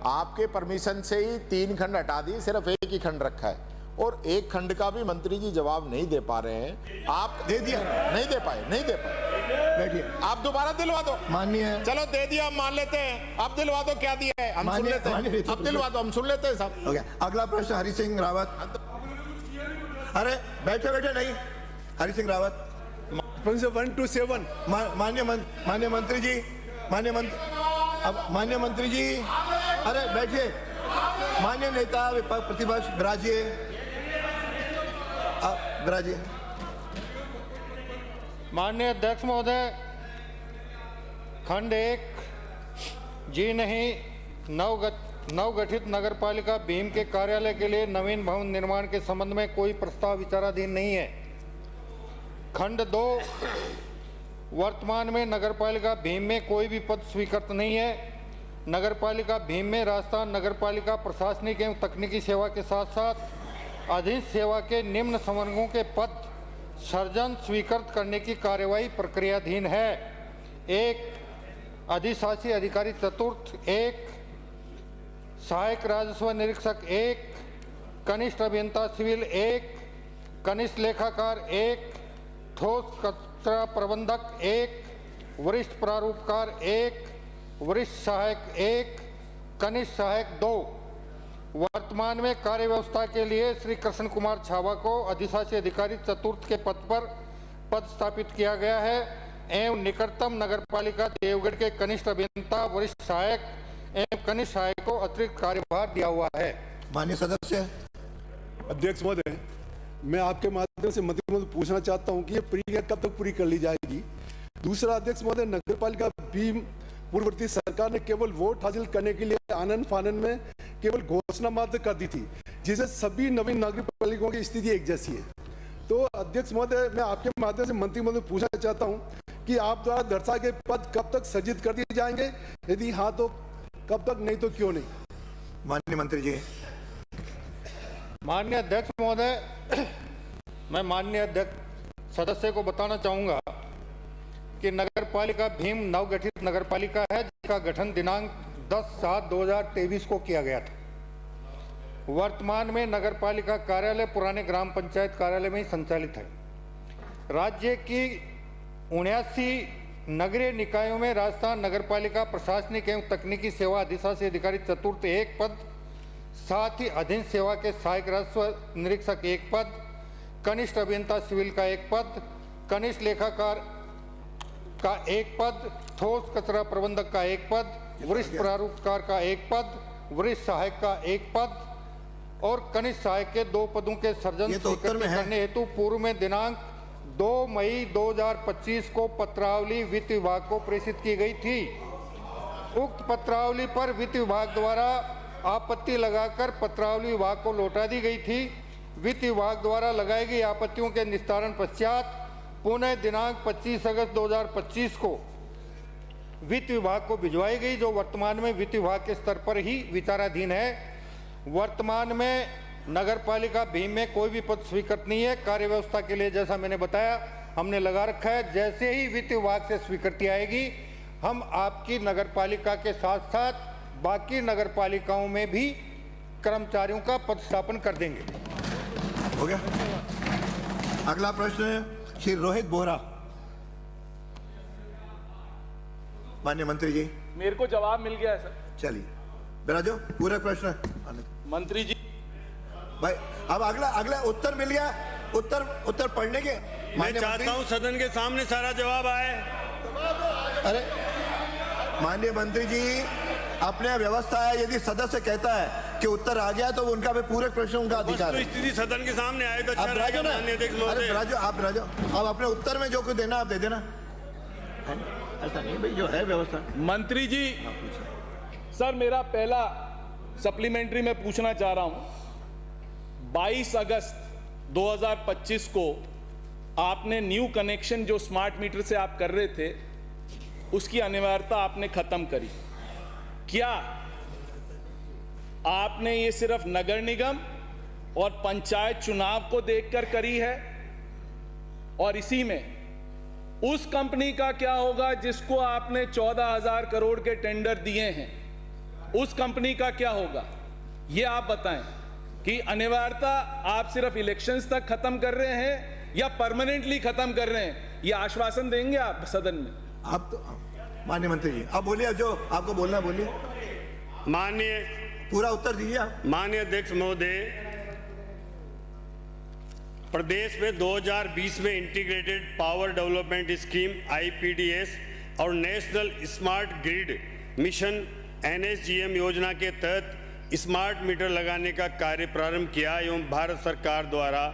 आपके परमिशन से ही 3 खंड हटा दिए, सिर्फ 1 ही खंड रखा है, और 1 खंड का भी मंत्री जी जवाब नहीं दे पा रहे हैं। आप दे दिया, नहीं दे पाए। बैठिए, आप दोबारा दिलवा दो। माननीय, चलो दे दिया, हम मान लेते हैं, आप दिलवा दो, क्या दिया है हम सुन लेते हैं। आप दिलवा दो, हम सुन लेते हैं साहब। हो गया। अगला प्रश्न हरि सिंह रावत। अरे बैठे बैठे नहीं, हरि सिंह रावत। 1 to 7। माननीय मंत्री जी, माननीय मंत्री जी, अरे बैठिए। माननीय नेता प्रतिपक्ष विराजिए, विराजिए। माननीय अध्यक्ष महोदय, खंड 1 जी नहीं, नवगठित नगरपालिका भीम के कार्यालय के लिए नवीन भवन निर्माण के संबंध में कोई प्रस्ताव विचाराधीन नहीं है। खंड 2, वर्तमान में नगरपालिका भीम में कोई भी पद स्वीकृत नहीं है। नगरपालिका भीम में राजस्थान नगरपालिका प्रशासनिक एवं तकनीकी सेवा के साथ साथ अधीन सेवा के निम्न संवर्गों के पद सृजन स्वीकृत करने की कार्यवाही प्रक्रियाधीन है। 1 अधिशासी अधिकारी चतुर्थ, 1 सहायक राजस्व निरीक्षक, 1 कनिष्ठ अभियंता सिविल, 1 कनिष्ठ लेखाकार, 1 ठोस कचरा प्रबंधक, 1 वरिष्ठ प्रारूपकार, 1 वरिष्ठ सहायक, 1 कनिष्ठ सहायक, 2। वर्तमान में कार्य व्यवस्था के लिए श्री कृष्ण कुमार छावा को अधिशासी अधिकारी चतुर्थ के पद पर पदस्थापित किया गया है एवं निकटतम नगरपालिका देवगढ़ के कनिष्ठ अभियंता, वरिष्ठ सहायक एवं कनिष्ठ सहायक को अतिरिक्त कार्यभार दिया हुआ है। माननीय सदस्य। अध्यक्ष महोदय, मैं आपके माध्यम से मंत्री महोदय पूछना चाहता हूं कि ये प्रक्रिया कब तक पूरी कर ली जाएगी। दूसरा अध्यक्ष महोदय, नगरपालिका भीम पूर्ववर्ती सरकार ने केवल वोट हासिल करने के लिए आनन फानन में केवल घोषणा मात्र कर दी थी, जिसे सभी नवीन नगरपालिकाओं की स्थिति एक जैसी है। तो अध्यक्ष महोदय, मैं आपके माध्यम से मंत्री महोदय पूछना चाहता हूं कि आप द्वारा दर्शाए गए पद कब तक सृजित कर दिए जाएंगे, यदि हाँ तो कब तक, नहीं तो क्यों नहीं। माननीय मंत्री जी। माननीय अध्यक्ष महोदय, मैं माननीय अध्यक्ष सदस्य को बताना चाहूंगा कि नगरपालिका भीम नवगठित नगरपालिका है, जिसका गठन दिनांक 10/7/2023 को किया गया था। वर्तमान में नगरपालिका कार्यालय पुराने ग्राम पंचायत कार्यालय में ही संचालित है। राज्य की 79 नगरीय निकायों में राजस्थान नगरपालिका प्रशासनिक एवं तकनीकी सेवा अधिशासी अधिकारी चतुर्थ 1 पद, साथ ही अधीन सेवा के सहायक राजस्व निरीक्षक 1 पद, कनिष्ठ अभियंता सिविल का 1 पद, कनिष्ठ लेखाकार का 1 पद, ठोस कचरा प्रबंधक का 1 पद, वरिष्ठ प्रारूपकार का 1 पद, वरिष्ठ सहायक का 1 पद और कनिष्ठ सहायक के 2 पदों के सृजन स्वीकृत करने हेतु पूर्व में दिनांक 2 मई 2025 को पत्रावली वित्त विभाग को प्रेषित की गई थी। उक्त पत्रावली पर वित्त विभाग द्वारा आपत्ति लगाकर पत्रावली विभाग को लौटा दी गई थी। वित्त विभाग द्वारा लगाई गई आपत्तियों के निस्तारण पश्चात पुनः दिनांक 25 अगस्त 2025 को वित्त विभाग को भिजवाई गई, जो वर्तमान में वित्त विभाग के स्तर पर ही विचाराधीन है। वर्तमान में नगरपालिका भीम में कोई भी पद स्वीकृत नहीं है। कार्य व्यवस्था के लिए जैसा मैंने बताया हमने लगा रखा है। जैसे ही वित्त विभाग से स्वीकृति आएगी हम आपकी नगरपालिका के साथ साथ बाकी नगरपालिकाओं में भी कर्मचारियों का पदस्थापन कर देंगे। हो गया। अगला प्रश्न है श्री रोहित बोहरा। माननीय मंत्री जी। मेरे को जवाब मिल गया है सर। चलिए बिराजो, पूरा प्रश्न। मंत्री जी भाई अब अगला उत्तर मिल गया। उत्तर पढ़ने के मैं चाहता हूं सदन के सामने सारा जवाब आए। अरे माननीय मंत्री जी, अपने व्यवस्था है, यदि सदस्य कहता है कि उत्तर आ गया तो उनका भी पूरे प्रश्नों का अधिकार है। स्थिति सदन के सामने आए तो अच्छा रहेगा। माननीय अध्यक्ष महोदय, आप राजो, अब अपने उत्तर में जो कुछ देना आप दे देना। ऐसा नहीं भाई, जो है व्यवस्था। मंत्री जी, सर मेरा पहला सप्लीमेंट्री में पूछना चाह रहा हूं, 22 अगस्त 2025 को आपने न्यू कनेक्शन जो स्मार्ट मीटर से आप कर रहे थे उसकी अनिवार्यता आपने खत्म करी। क्या आपने ये सिर्फ नगर निगम और पंचायत चुनाव को देखकर करी है? और इसी में उस कंपनी का क्या होगा जिसको आपने 14,000 करोड़ के टेंडर दिए हैं, उस कंपनी का क्या होगा? ये आप बताएं कि अनिवार्यता आप सिर्फ इलेक्शंस तक खत्म कर रहे हैं या परमानेंटली खत्म कर रहे हैं? ये आश्वासन देंगे आप सदन में? आप तो माननीय मंत्री जी आप बोलिए, जो आपको बोलना बोलिए। माननीय पूरा उत्तर दीजिए आप। माननीय अध्यक्ष महोदय, प्रदेश में 2020 में integrated power development scheme IPDS और national smart grid mission NSGM योजना के तहत स्मार्ट मीटर लगाने का कार्य प्रारंभ किया एवं भारत सरकार द्वारा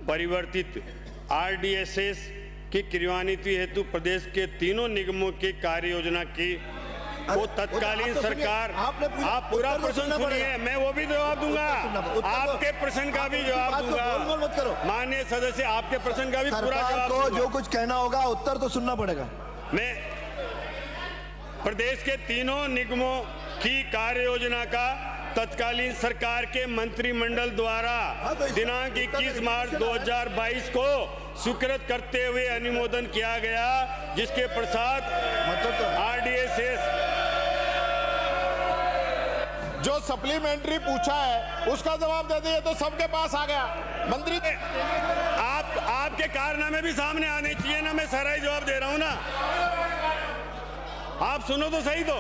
परिवर्तित RDSS की क्रियान्वित हेतु प्रदेश के तीनों निगमों की कार्य योजना की को तत्कालीन सरकार। आप पूरा प्रश्न सुनिए, मैं वो भी जवाब दूंगा, आपके प्रश्न का भी जवाब दूंगा। माननीय सदस्य, आपके प्रश्न का भी पूरा जवाब दूंगा। जो कुछ कहना होगा उत्तर तो सुनना पड़ेगा। मैं प्रदेश के तीनों निगमों की कार्य योजना का तत्कालीन सरकार के मंत्रिमंडल द्वारा दिनांक 21 मार्च 2022 को स्वीकृत करते हुए अनुमोदन किया गया, जिसके पश्चात RDSS जो सप्लीमेंट्री पूछा है उसका जवाब दे दिए तो सबके पास आ गया। मंत्री आपके कारनामे भी सामने आने चाहिए ना, मैं सारा ही जवाब दे रहा हूं ना, आप सुनो तो सही। तो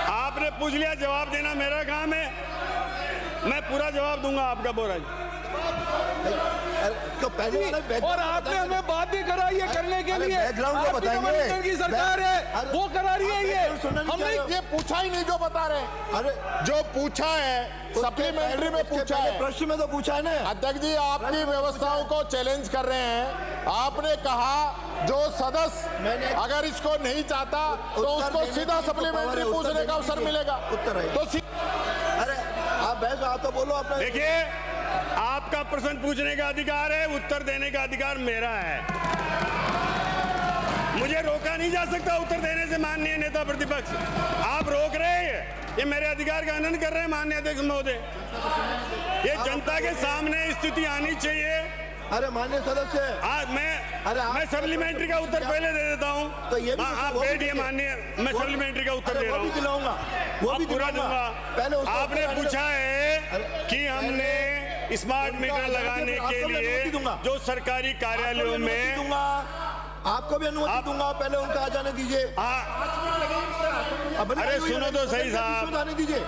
आपने पूछ लिया, जवाब देना मेरा काम है, मैं पूरा जवाब दूंगा आपका। बोरा जी तो पहले और आपने हमें बात ही कराई है करने के लिए, बैकग्राउंड को बताएंगे। की सरकार है वो करा रही है, हमने ये पूछा ही नहीं जो बता रहे। अरे जो पूछा है सप्लीमेंट्री में पूछा है, प्रश्न में तो पूछा है ना। अध्यक्ष जी आपकी व्यवस्थाओं को चैलेंज कर रहे हैं। आपने कहा जो सदस्य अगर इसको नहीं चाहता तो उसको सीधा सप्लीमेंट्री पूछने का अवसर मिलेगा। उत्तर है तो अरे आप बहस आप तो बोलो अपना। देखिए, आपका प्रश्न पूछने का अधिकार है, उत्तर देने का अधिकार मेरा है, मुझे रोका नहीं जा सकता उत्तर देने से। माननीय नेता प्रतिपक्ष, आप रोक रहे हैं, ये मेरे अधिकार का हनन कर रहे हैं। माननीय अध्यक्ष महोदय, ये जनता के सामने स्थिति आनी चाहिए। अरे माननीय सदस्य, आज मैं सप्लीमेंट्री का उत्तर पहले दे देता हूँ। तो ये भी आप बैठिए माननीय, मैं सप्लीमेंट्री का उत्तर दे रहा हूँ, वो भी पूरा दूंगा। आपने पूछा है कि हमने स्मार्ट मीटर लगाने के लिए जो सरकारी कार्यालयों में, आपको भी अनुमति दूंगा, पहले उनका आ जाने दीजिए। अरे सुनो तो सही साहब, आने दीजिए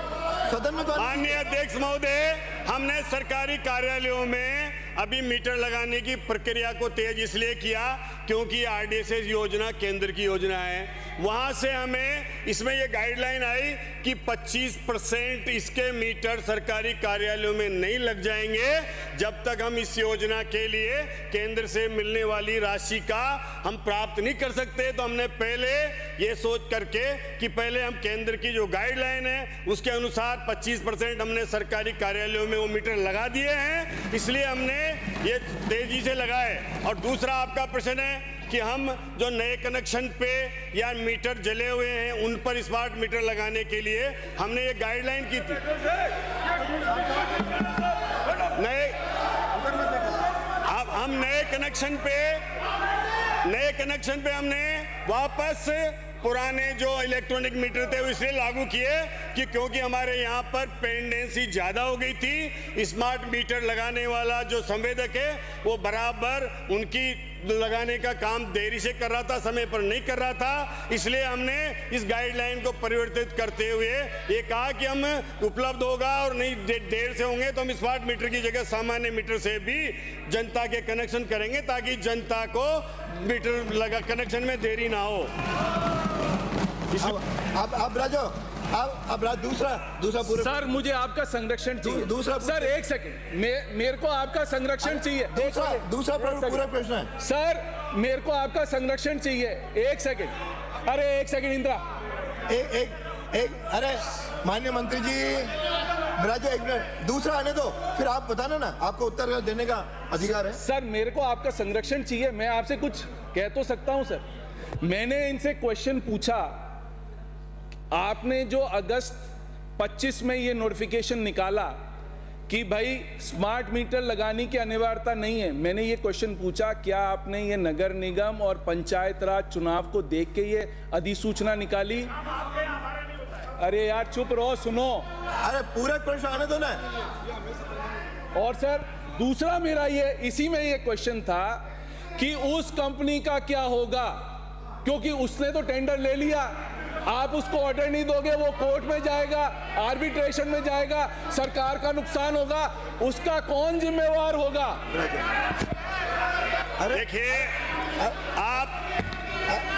सदन में। माननीय अध्यक्ष महोदय, हमने सरकारी कार्यालयों में अभी मीटर लगाने की प्रक्रिया को तेज इसलिए किया क्योंकि RDSS योजना केंद्र की योजना है। वहां से हमें इसमें यह गाइडलाइन आई कि 25% इसके मीटर सरकारी कार्यालयों में नहीं लग जाएंगे जब तक हम इस योजना के लिए केंद्र से मिलने वाली राशि का हम प्राप्त नहीं कर सकते। तो हमने पहले ये सोच करके कि पहले हम केंद्र की जो गाइडलाइन है उसके अनुसार 25% हमने सरकारी कार्यालयों में वो मीटर लगा दिए हैं, इसलिए हमने ये तेजी से लगाए। और दूसरा आपका प्रश्न है कि हम जो नए कनेक्शन पे या मीटर जले हुए हैं उन पर स्मार्ट मीटर लगाने के लिए हमने ये गाइडलाइन की थी। हम नए कनेक्शन पे हमने वापस पुराने जो इलेक्ट्रॉनिक मीटर थे वो इसलिए लागू किए कि क्योंकि हमारे यहाँ पर पेंडेंसी ज़्यादा हो गई थी, स्मार्ट मीटर लगाने वाला जो संवेदक है वो बराबर उनकी लगाने का काम देरी से कर रहा था, समय पर नहीं कर रहा था। इसलिए हमने इस गाइडलाइन को परिवर्तित करते हुए ये कहा कि हम उपलब्ध होगा और नहीं देर से होंगे तो हम स्मार्ट मीटर की जगह सामान्य मीटर से भी जनता के कनेक्शन करेंगे ताकि जनता को मीटर लगा कनेक्शन में देरी ना हो। अब राजो अब दूसरा पूरा सर मुझे आपका संरक्षण चाहिए। दूसरा सर एक सेकंड, मेरे को आपका संरक्षण चाहिए। दूसरा पूरा प्रश्न है सर, मेरे को आपका संरक्षण चाहिए। एक सेकंड, अरे एक सेकंड इंदिरा, एक अरे माननीय मंत्री जी राजो एक मिनट, दूसरा आने दो फिर आप बताना ना, आपको उत्तर देने का अधिकार है। सर मेरे को आपका संरक्षण चाहिए, मैं आपसे कुछ कह तो सकता हूं सर। मैंने इनसे क्वेश्चन पूछा, आपने जो अगस्त 25 में ये नोटिफिकेशन निकाला कि भाई स्मार्ट मीटर लगाने की अनिवार्यता नहीं है, मैंने ये क्वेश्चन पूछा क्या आपने ये नगर निगम और पंचायत राज चुनाव को देख के ये अधिसूचना निकाली? अरे यार चुप रहो, सुनो। अरे पूरा प्रश्न आने दो ना। और सर दूसरा मेरा ये इसी में ये क्वेश्चन था कि उस कंपनी का क्या होगा, क्योंकि उसने तो टेंडर ले लिया, आप उसको ऑर्डर नहीं दोगे, वो कोर्ट में जाएगा, आर्बिट्रेशन में जाएगा, सरकार का नुकसान होगा, उसका कौन जिम्मेवार होगा? देखिए आप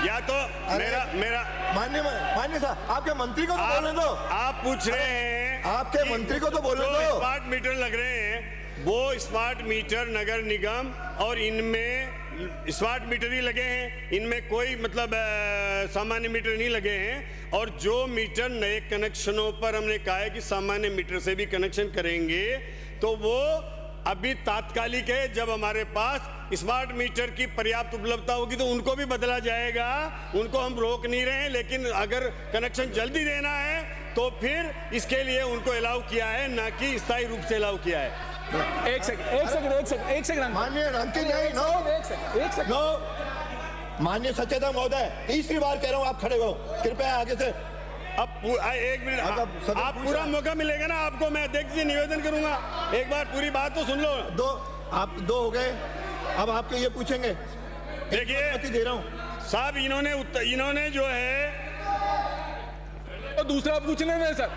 या तो मेरा मान्य साहब आपके मंत्री को तो बोलने दो। आप पूछ रहे हैं आपके मंत्री को तो बोलने दो। स्मार्ट मीटर लग रहे हैं वो स्मार्ट मीटर नगर निगम और इनमें स्मार्ट मीटर ही लगे हैं, इनमें कोई मतलब सामान्य मीटर नहीं लगे हैं। और जो मीटर नए कनेक्शनों पर हमने कहा है कि सामान्य मीटर से भी कनेक्शन करेंगे तो वो अभी तात्कालिक है। जब हमारे पास स्मार्ट मीटर की पर्याप्त उपलब्धता होगी तो उनको भी बदला जाएगा, उनको हम रोक नहीं रहे हैं। लेकिन अगर कनेक्शन जल्दी देना है तो फिर इसके लिए उनको अलाउ किया है, ना कि स्थायी रूप से अलाउ किया है। एक सेकंड माननीय माननीय सचेतक महोदय, तीसरी बार कह रहा हूँ आप खड़े हो, कृपया आगे से। अब एक मिनट आप पूरा मौका मिलेगा ना आपको, मैं अध्यक्ष जी निवेदन करूंगा, एक बार पूरी बात तो सुन लो। दो हो गए, अब आपके ये पूछेंगे। देखिए दे रहा हूँ साहब, इन्होंने जो है तो दूसरा पूछने में सर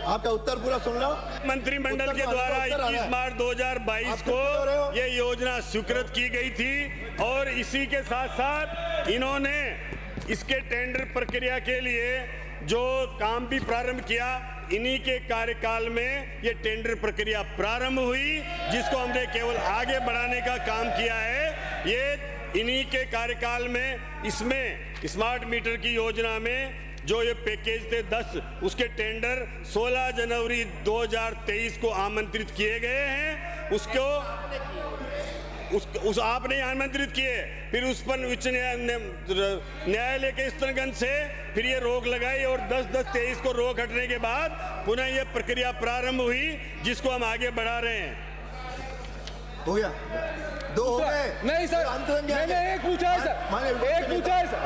आपका उत्तर पूरा सुन लो। मंत्रिमंडल के द्वारा 21 मार्च 2022 को ये योजना स्वीकृत की गई थी और इसी के साथ साथ इन्होंने इसके टेंडर प्रक्रिया के लिए जो काम भी प्रारंभ किया, इन्हीं के कार्यकाल में ये टेंडर प्रक्रिया प्रारंभ हुई, जिसको हमने केवल आगे बढ़ाने का काम किया है। ये इन्हीं के कार्यकाल में इसमें स्मार्ट मीटर की योजना में जो ये पैकेज थे 10, उसके टेंडर 16 जनवरी 2023 को आमंत्रित किए गए हैं। उस आपने आमंत्रित किए, फिर उस पर उच्च न्यायालय के स्थगन से फिर ये रोक लगाई और 10/10/23 को रोक हटने के बाद पुनः ये प्रक्रिया प्रारंभ हुई, जिसको हम आगे बढ़ा रहे हैं। हो गया, दो हो गए। नहीं सर, मैंने एक पूछा है सर, एक पूछा है सर,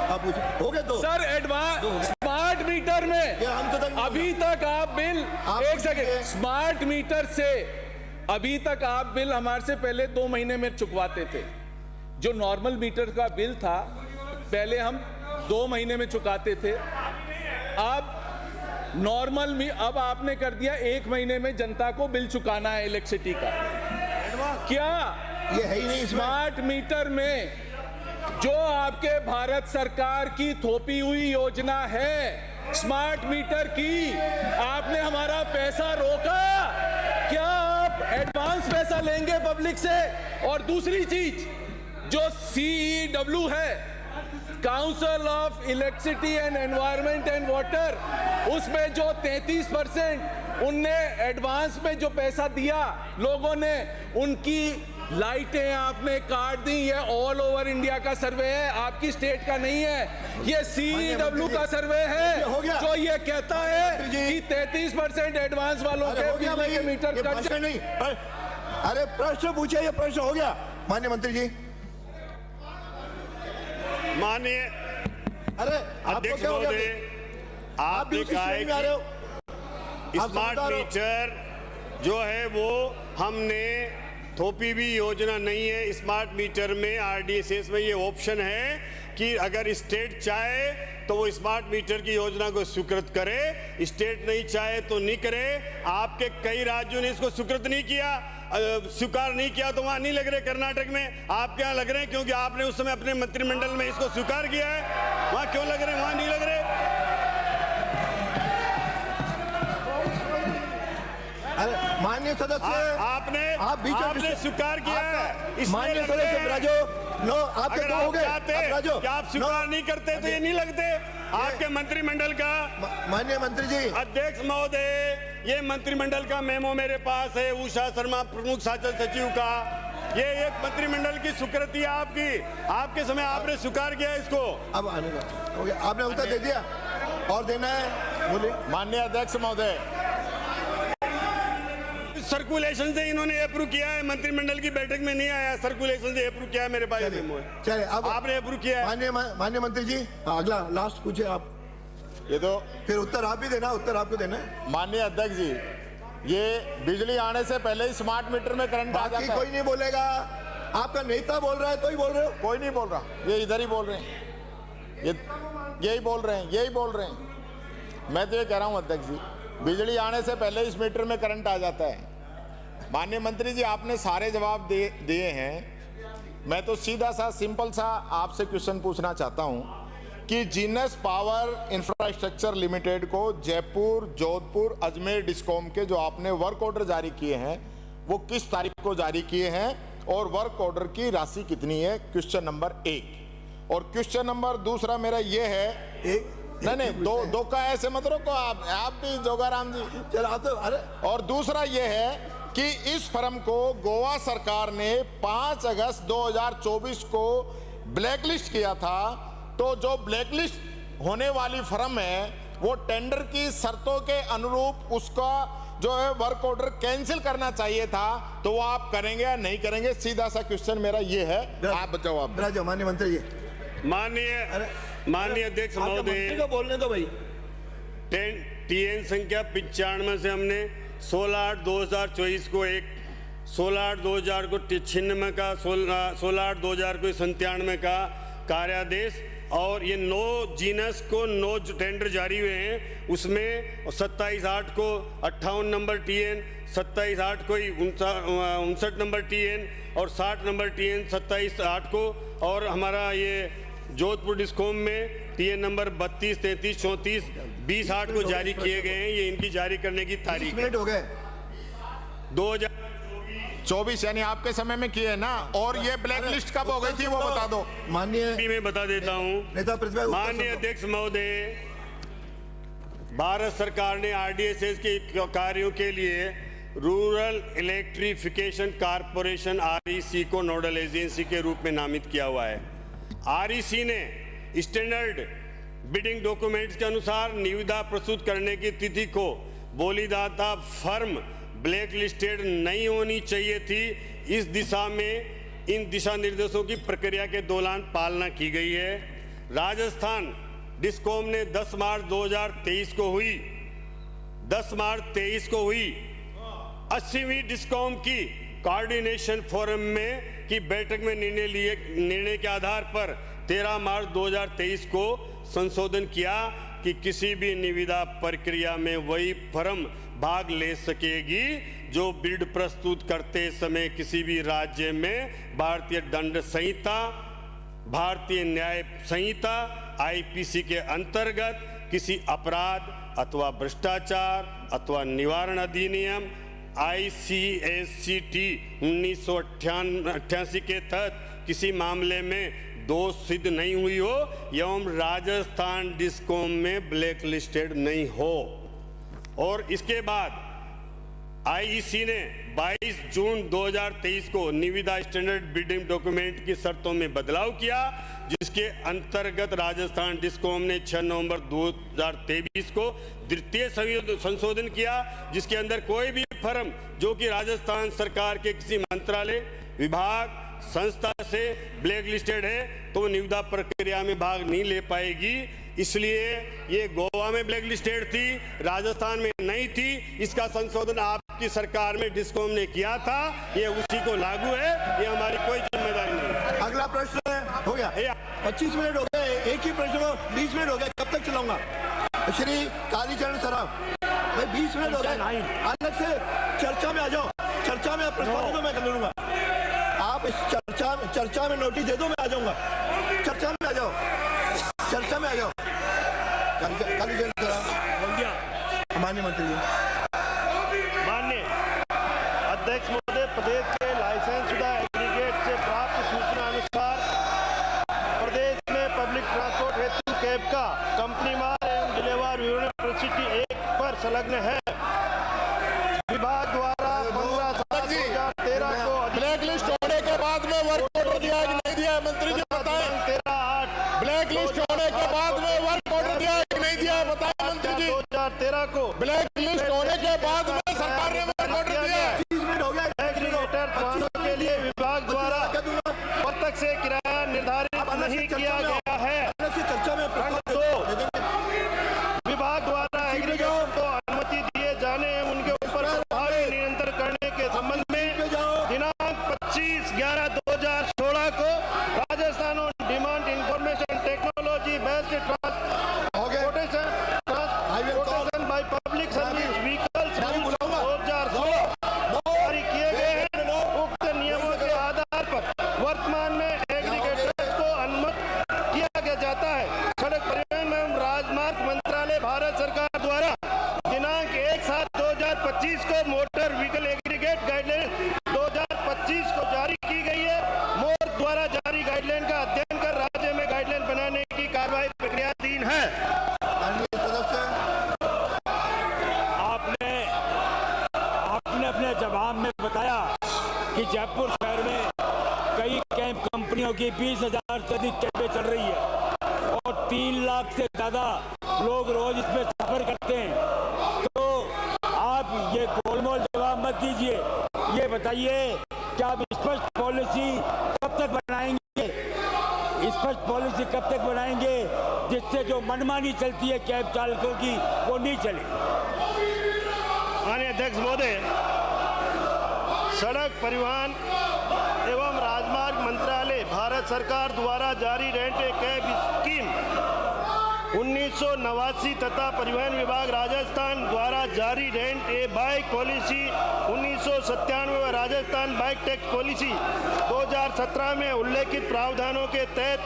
आप पूछो, हो गए दो। सर एडवांस स्मार्ट मीटर में अभी तक आप बिल, एक सेकंड, स्मार्ट मीटर से अभी तक आप बिल हमारे से पहले 2 महीने में चुकवाते थे। जो नॉर्मल मीटर का बिल था पहले हम 2 महीने में चुकाते थे, अब नॉर्मल में अब आपने कर दिया 1 महीने में जनता को बिल चुकाना है इलेक्ट्रिसिटी का। क्या ये है ही नहीं स्मार्ट मीटर में जो आपके भारत सरकार की थोपी हुई योजना है स्मार्ट मीटर की, आपने हमारा पैसा रोका? क्या आप एडवांस पैसा लेंगे पब्लिक से? और दूसरी चीज जो CEW है, council of electricity and environment and water, उसमें जो 33% उनने एडवांस में जो पैसा दिया लोगों ने, उनकी लाइटें आपने काट दी। ये ऑल ओवर इंडिया का सर्वे है, आपकी स्टेट का नहीं है। ये CEW का सर्वे है जो ये कहता है कि 33% एडवांस वालों के बिजली के मीटर कट नहीं। अरे प्रश्न पूछे, ये प्रश्न हो गया। माननीय मंत्री जी, माननीय अरे अध्यक्ष महोदय, आपने कहा है कि स्मार्ट मीटर जो है वो हमने थोपी भी योजना नहीं है। स्मार्ट मीटर में आरडीएसएस में ये ऑप्शन है कि अगर स्टेट चाहे तो वो स्मार्ट मीटर की योजना को स्वीकृत करे, स्टेट नहीं चाहे तो नहीं करे। आपके कई राज्यों ने इसको स्वीकृत नहीं किया, स्वीकार नहीं किया, तो वहां नहीं लग रहे। कर्नाटक में आपके यहाँ लग रहे हैं क्योंकि आपने उस समय अपने मंत्रिमंडल में इसको स्वीकार किया है। वहां क्यों लग रहे हैं, वहां नहीं लग रहे? अरे माननीय सदस्य, आपने स्वीकार किया है। माननीय सदस्य राजो, नो आपके दो हो गए। आप स्वीकार नहीं करते तो ये नहीं लगते। आपके मंत्रिमंडल का माननीय मंत्री जी, अध्यक्ष महोदय, ये मंत्रिमंडल का मेमो मेरे पास है, उषा शर्मा प्रमुख शासन सचिव का। ये एक मंत्रिमंडल की स्वीकृति है आपकी, आपके समय आपने स्वीकार किया इसको। अब आने का हो गया, आपने उत्तर दे दिया और देना है, बोलिए। माननीय अध्यक्ष महोदय, सर्कुलेशन से इन्होंने अप्रूव किया है, मंत्रिमंडल की बैठक में नहीं आया, सर्कुलेशन से अप्रूव किया है मेरे पास मेमो है। चलिए, अब आपने अप्रूव किया है। माननीय मंत्री जी, अगला लास्ट पूछे आप। ये तो फिर उत्तर आप भी देना, उत्तर आपको देना है। माननीय अध्यक्ष जी, ये बिजली आने से पहले ही स्मार्ट मीटर में करंट आ जाता है। कोई नहीं बोलेगा, आपका नेता बोल रहा है तो ही बोल रहे हो। कोई नहीं बोल रहा, ये इधर ही बोल रहे हैं, ये यही बोल रहे हैं, यही बोल रहे हैं। मैं तो ये कह रहा हूँ अध्यक्ष जी, बिजली आने से पहले इस मीटर में करंट आ जाता है। माननीय मंत्री जी, आपने सारे जवाब दिए हैं। मैं तो सीधा सा सिंपल सा आपसे क्वेश्चन पूछना चाहता हूं कि जीनस पावर इंफ्रास्ट्रक्चर लिमिटेड को जयपुर, जोधपुर, अजमेर डिस्कॉम के जो आपने वर्क ऑर्डर जारी किए हैं वो किस तारीख को जारी किए हैं और वर्क ऑर्डर की राशि कितनी है? Question number 1। और क्वेश्चन नंबर दूसरा मेरा ये है, नहीं दो का ऐसे मत रोको आप भी जोगाराम जी, चलो तो। अरे, और दूसरा ये है कि इस फर्म को गोवा सरकार ने 5 अगस्त 2024 को ब्लैकलिस्ट किया था। तो जो ब्लैकलिस्ट होने वाली फर्म है वो टेंडर की शर्तों के अनुरूप उसका जो है वर्क ऑर्डर कैंसिल करना चाहिए था, तो वो आप करेंगे या नहीं करेंगे? सीधा सा क्वेश्चन मेरा ये है, आप जवाब। माननीय मंत्री जी। माननीय अध्यक्ष महोदय, बोलने दो भाई। TN संख्या 95 से हमने 16/8/2024 को 16/8/2000 को 96 का 16/8/2000 को 97 का कार्यादेश, और ये 9 जीनस को 9 टेंडर जारी हुए हैं। उसमें 27/8 को 58 नंबर TN, 27/8 को 59 नंबर TN और 60 नंबर TN 27/8 को, और हमारा ये जोधपुर डिस्कॉम में TN नंबर 32, 33, 34, 20/8 को जारी किए गए हैं। ये इनकी जारी करने की तारीख है। हो गए 2024 यानी आपके समय में किए ना। और ये ब्लैक लिस्ट कब हो गई थी वो बता दो। माननीय, मैं बता देता हूँ। माननीय अध्यक्ष महोदय, भारत सरकार ने आरडीएसएस के कार्यों के लिए रूरल इलेक्ट्रिफिकेशन कारपोरेशन REC को नोडल एजेंसी के रूप में नामित किया हुआ है। REC ने स्टैंडर्ड बिडिंग डॉक्यूमेंट्स के अनुसार निविदा प्रस्तुत करने की तिथि को बोलीदाता फर्म ब्लैक लिस्टेड नहीं होनी चाहिए थी। इस दिशा में इन दिशा निर्देशों की प्रक्रिया के दौरान पालना की गई है। राजस्थान डिस्कॉम ने 10 मार्च 2023 को हुई 80वीं डिस्कॉम की कोऑर्डिनेशन फोरम में की बैठक में निर्णय के आधार पर 13 मार्च 2023 को संशोधन किया कि किसी भी निविदा प्रक्रिया में वही फर्म भाग ले सकेगी जो बिड प्रस्तुत करते समय किसी भी राज्य में भारतीय दंड संहिता, भारतीय न्याय संहिता IPC के अंतर्गत किसी अपराध अथवा भ्रष्टाचार अथवा निवारण अधिनियम ICSCT 1988 के तहत किसी मामले में दोष सिद्ध नहीं हुई हो एवं राजस्थान डिस्कॉम में ब्लैक लिस्टेड नहीं हो। और इसके बाद IEC ने 22 जून 2023 को निविदा स्टैंडर्ड बिडिंग डॉक्यूमेंट की शर्तों में बदलाव किया, जिसके अंतर्गत राजस्थान डिस्कॉम ने 6 नवंबर 2023 को द्वितीय संशोधन किया, जिसके अंदर कोई भी फर्म जो कि राजस्थान सरकार के किसी मंत्रालय, विभाग, संस्था से ब्लैक लिस्टेड है तो निविदा प्रक्रिया में भाग नहीं ले पाएगी। इसलिए ये गोवा में ब्लैक लिस्टेड थी, राजस्थान में नहीं थी। इसका संशोधन आपकी सरकार में डिस्कॉम ने किया था, ये उसी को लागू है, ये हमारी कोई जिम्मेदारी नहीं है। अगला प्रश्न हो गया, 25 मिनट हो गए, एक ही प्रश्न को 20 मिनट हो गए, कब तक चलाऊंगा? श्री कालीचरण सराफ, भाई 20 मिनट हो गए, अलग से चर्चा में आ जाओ, चर्चा में प्रश्न तो मैं कर लूंगा, आप इस चर्चा में नोटिस दे दो, मैं आ जाऊंगा, चर्चा में आ जाओ, चर्चा में आ जाओ। कालीचरण सराफ, माननीय मंत्री जी। माननीय अध्यक्ष महोदय, प्रदेश के लाइसेंस शुदा एग्रीगेट से प्राप्त सूचना अनुसार प्रदेश में पब्लिक ट्रांसपोर्ट हेतु कैब का कंपनी मार एवं जिलेवार विवरण परिस्थिति 1 पर संलग्न है। विभाग द्वारा 15/7/2013 को ब्लैक लिस्ट होने के बाद में वर्क ऑर्डर दिया कि नहीं दिया, मंत्री जी बताएं। ब्लैक लिस्ट होने के बाद में वर्क ऑर्डर दिया कि नहीं दिया, बताएं मंत्री जी। 2013 को ब्लैक लिस्ट होने के बाद में सरकार ने वर्क ऑर्डर दिया। 30 मिनट हो गया। एग्रीगेटर वाहनों के लिए विभाग द्वारा प्रत्यक्ष से किराया निर्धारित नहीं किया गया है। विभाग द्वारा एग्रीगेटर को अनुमति दिए जाने एवं उनके ऊपर प्रभावी नियंत्रण करने के संबंध में दिनांक 25/11/2016 को राजस्थान और demand information technology based transportation by public service vehicles 2016 जारी किए गए हैं। उक्त नियमों के आधार पर वर्तमान में एग्रीगेटर्स को अनुमत किया जाता है। सड़क परिवहन एवं राजमार्ग मंत्रालय भारत सरकार द्वारा दिनांक 1/7/2025 को मोटर व्हीकल एग्रीगेट गाइडलाइन 2025 को जारी की गई है। मोर द्वारा जारी गाइडलाइन का अध्ययन कर राज्य में गाइडलाइन बनाने की कार्रवाई प्रक्रियाधीन है। आपने अपने जवाब में बताया कि जयपुर शहर में कई कैब कंपनियों की 20,000 से अधिक कैबें चल रही है और 3 लाख से ज़्यादा लोग रोज इसमें सफर करते हैं। तो आप ये गोलमोल जवाब मत दीजिए, ये बताइए कि आप स्पष्ट पॉलिसी कब तक बनाएंगे, स्पष्ट पॉलिसी कब तक बनाएंगे जिससे जो मनमानी चलती है कैब चालकों की वो नहीं चले। माननीय अध्यक्ष महोदय, सड़क परिवहन एवं राजमार्ग मंत्रालय भारत सरकार द्वारा जारी रेंट ए कैब स्कीम 1989 तथा परिवहन विभाग राजस्थान द्वारा जारी रेंट ए बाइक पॉलिसी 1997 व राजस्थान बाइक टैक्स पॉलिसी 2017 में उल्लेखित प्रावधानों के तहत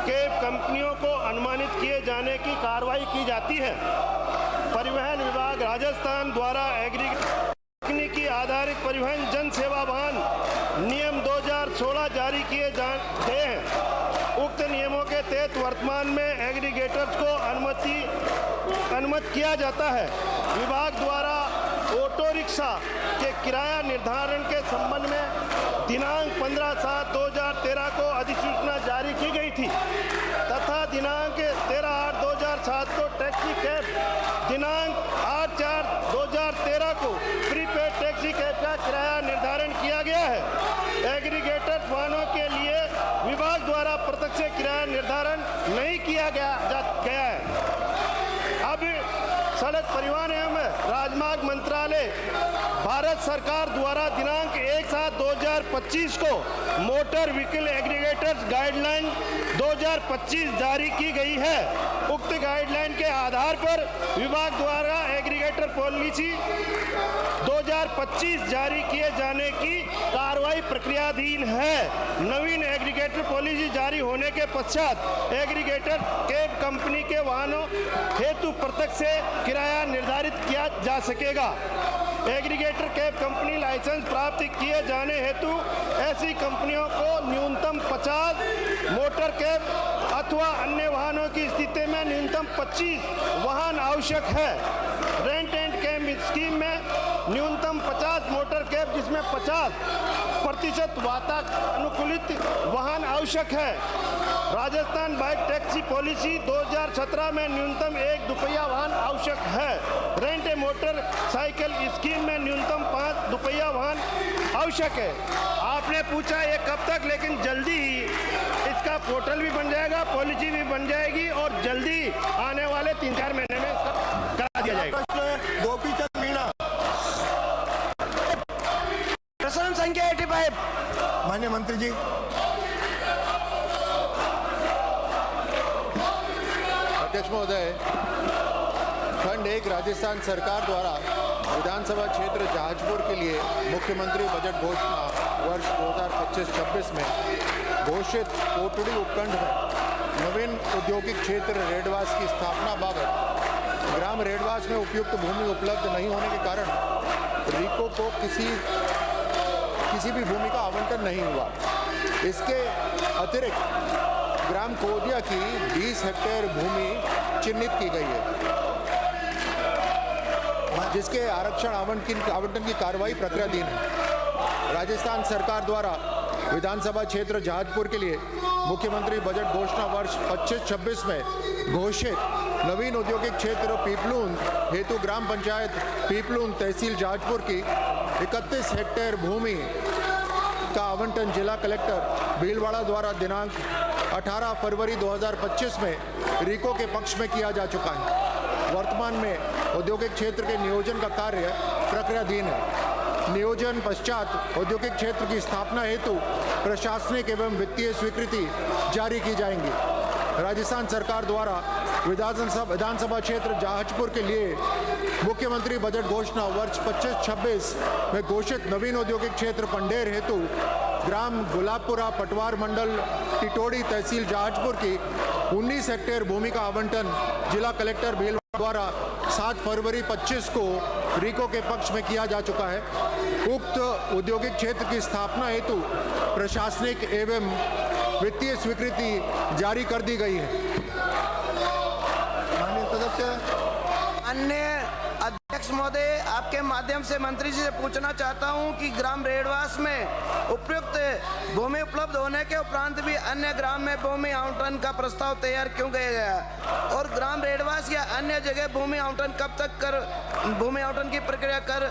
कैब कंपनियों को अनुमानित किए जाने की कार्रवाई की जाती है। परिवहन विभाग राजस्थान द्वारा तकनीकी आधारित परिवहन जन सेवा वाहन नियम 2016 जारी किए जाते हैं। उक्त नियमों के तहत वर्तमान में एग्रीगेटर्स को अनुमत किया जाता है। विभाग द्वारा ऑटो रिक्शा के किराया निर्धारण के संबंध में दिनांक 15/7/2013 को अधिसूचना जारी की गई थी तथा दिनांक 13/8/2007 को टैक्सी कैब, दिनांक 8/4/2013 को प्रीपेड टैक्सी कैब का किराया निर्धारण किया गया है। एग्रीगेटर वाहनों के लिए विभाग द्वारा प्रत्यक्ष किराया निर्धारण नहीं किया गया है। अब सड़क परिवहन एवं राजमार्ग मंत्रालय भारत सरकार द्वारा दिनांक 1/7/2025 को मोटर व्हीकल एग्रीगेटर्स गाइडलाइन 2025 जारी की गई है। उक्त गाइडलाइन के आधार पर विभाग द्वारा एग्रीगेटर पॉलिसी 2025 जारी किए जाने की कार्रवाई प्रक्रियाधीन है। नवीन एग्रीगेटर पॉलिसी जारी होने के पश्चात एग्रीगेटर कैब कंपनी के वाहनों हेतु प्रत्यक्ष से किराया निर्धारित किया जा सकेगा। एग्रीगेटर कैब कंपनी लाइसेंस प्राप्त किए जाने हेतु ऐसी कंपनियों को न्यूनतम 50 मोटर कैब अथवा अन्य वाहनों की स्थिति में न्यूनतम 25 वाहन आवश्यक है। रेंट एंड कैब स्कीम में न्यूनतम 50 मोटर कैब जिसमें 50% वातानुकूलित वाहन आवश्यक है। राजस्थान बाइक टैक्सी पॉलिसी 2017 में न्यूनतम 1 दुपहिया वाहन आवश्यक है। Rent a motor cycle scheme में न्यूनतम 5 दुपहिया वाहन आवश्यक है। आपने पूछा ये कब तक, लेकिन जल्दी ही इसका पोर्टल भी बन जाएगा, पॉलिसी भी बन जाएगी और जल्दी आने वाले 3-4 महीने में इसका करा दिया जाएगा। गोपीचंद मीणा, प्रश्न संख्या 85। माननीय मंत्री जी। अध्यक्ष महोदय, खंड 1 राजस्थान सरकार द्वारा विधानसभा क्षेत्र जहाजपुर के लिए मुख्यमंत्री बजट घोषणा वर्ष 2025-26 में घोषित कोटड़ी उपखंड में नवीन औद्योगिक क्षेत्र रेडवास की स्थापना बाबत ग्राम रेडवास में उपयुक्त भूमि उपलब्ध नहीं होने के कारण रीको को किसी भी भूमि का आवंटन नहीं हुआ। इसके अतिरिक्त ग्राम कोदिया की 20 हेक्टेयर भूमि चिन्हित की गई है, जिसके आरक्षण आवंटन की कार्रवाई प्रक्रियाधीन है। राजस्थान सरकार द्वारा विधानसभा क्षेत्र जहाजपुर के लिए मुख्यमंत्री बजट घोषणा वर्ष 25-26 में घोषित नवीन औद्योगिक क्षेत्र पीपलून हेतु ग्राम पंचायत पीपलून तहसील जहाजपुर की 31 हेक्टेयर भूमि का आवंटन जिला कलेक्टर भीलवाड़ा द्वारा दिनांक 18 फरवरी 2025 में रीको के पक्ष में किया जा चुका है। वर्तमान में औद्योगिक क्षेत्र के नियोजन का कार्य प्रक्रियाधीन है। नियोजन पश्चात औद्योगिक क्षेत्र की स्थापना हेतु प्रशासनिक एवं वित्तीय स्वीकृति जारी की जाएंगी। राजस्थान सरकार द्वारा विधानसभा क्षेत्र जहाजपुर के लिए मुख्यमंत्री बजट घोषणा वर्ष 25-26 में घोषित नवीन औद्योगिक क्षेत्र पंडेर हेतु ग्राम गुलाबपुरा पटवार मंडल टिटोड़ी तहसील जहाजपुर की 19 हेक्टेयर भूमि का आवंटन जिला कलेक्टर भीलवाड़ा द्वारा 7 फरवरी 25 को रीको के पक्ष में किया जा चुका है। उक्त औद्योगिक क्षेत्र की स्थापना हेतु प्रशासनिक एवं वित्तीय स्वीकृति जारी कर दी गई है। माननीय सदस्य। अन्य अध्यक्ष महोदय, आपके माध्यम से मंत्री जी से पूछना चाहता हूं कि ग्राम रेडवास में उपयुक्त भूमि उपलब्ध होने के उपरांत भी अन्य ग्राम में भूमि आवंटन का प्रस्ताव तैयार क्यों किया गया, और ग्राम रेडवास या अन्य जगह भूमि आवंटन की प्रक्रिया कर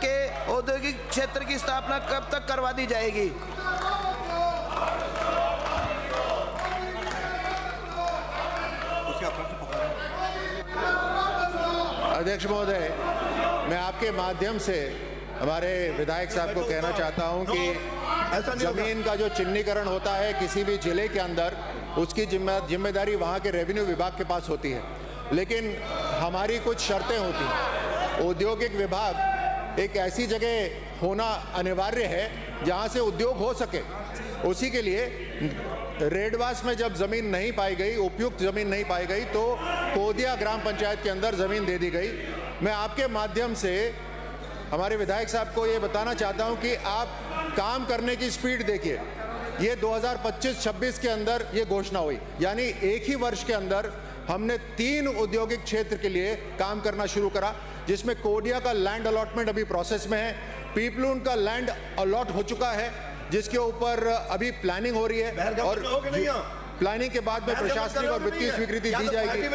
के औद्योगिक क्षेत्र की स्थापना कब तक करवा दी जाएगी। अध्यक्ष महोदय, मैं आपके माध्यम से हमारे विधायक साहब को कहना चाहता हूं कि जमीन का जो चिन्हीकरण होता है किसी भी जिले के अंदर, उसकी जिम्मेदारी वहां के रेवेन्यू विभाग के पास होती है, लेकिन हमारी कुछ शर्तें होती हैं। औद्योगिक विभाग एक ऐसी जगह होना अनिवार्य है जहां से उद्योग हो सके। उसी के लिए रेडवास में जब जमीन नहीं पाई गई, उपयुक्त जमीन नहीं पाई गई, तो कोदिया ग्राम पंचायत के अंदर जमीन दे दी गई। मैं आपके माध्यम से हमारे विधायक साहब को ये बताना चाहता हूं कि आप काम करने की स्पीड देखिए। ये 2025-26 के अंदर ये घोषणा हुई, यानी एक ही वर्ष के अंदर हमने 3 औद्योगिक क्षेत्र के लिए काम करना शुरू करा, जिसमें कोदिया का लैंड अलॉटमेंट अभी प्रोसेस में है, पीपलून का लैंड अलॉट हो चुका है, जिसके ऊपर अभी प्लानिंग हो रही है और प्लानिंग के बाद में प्रशासनिक और वित्तीय स्वीकृति दी जाएगी।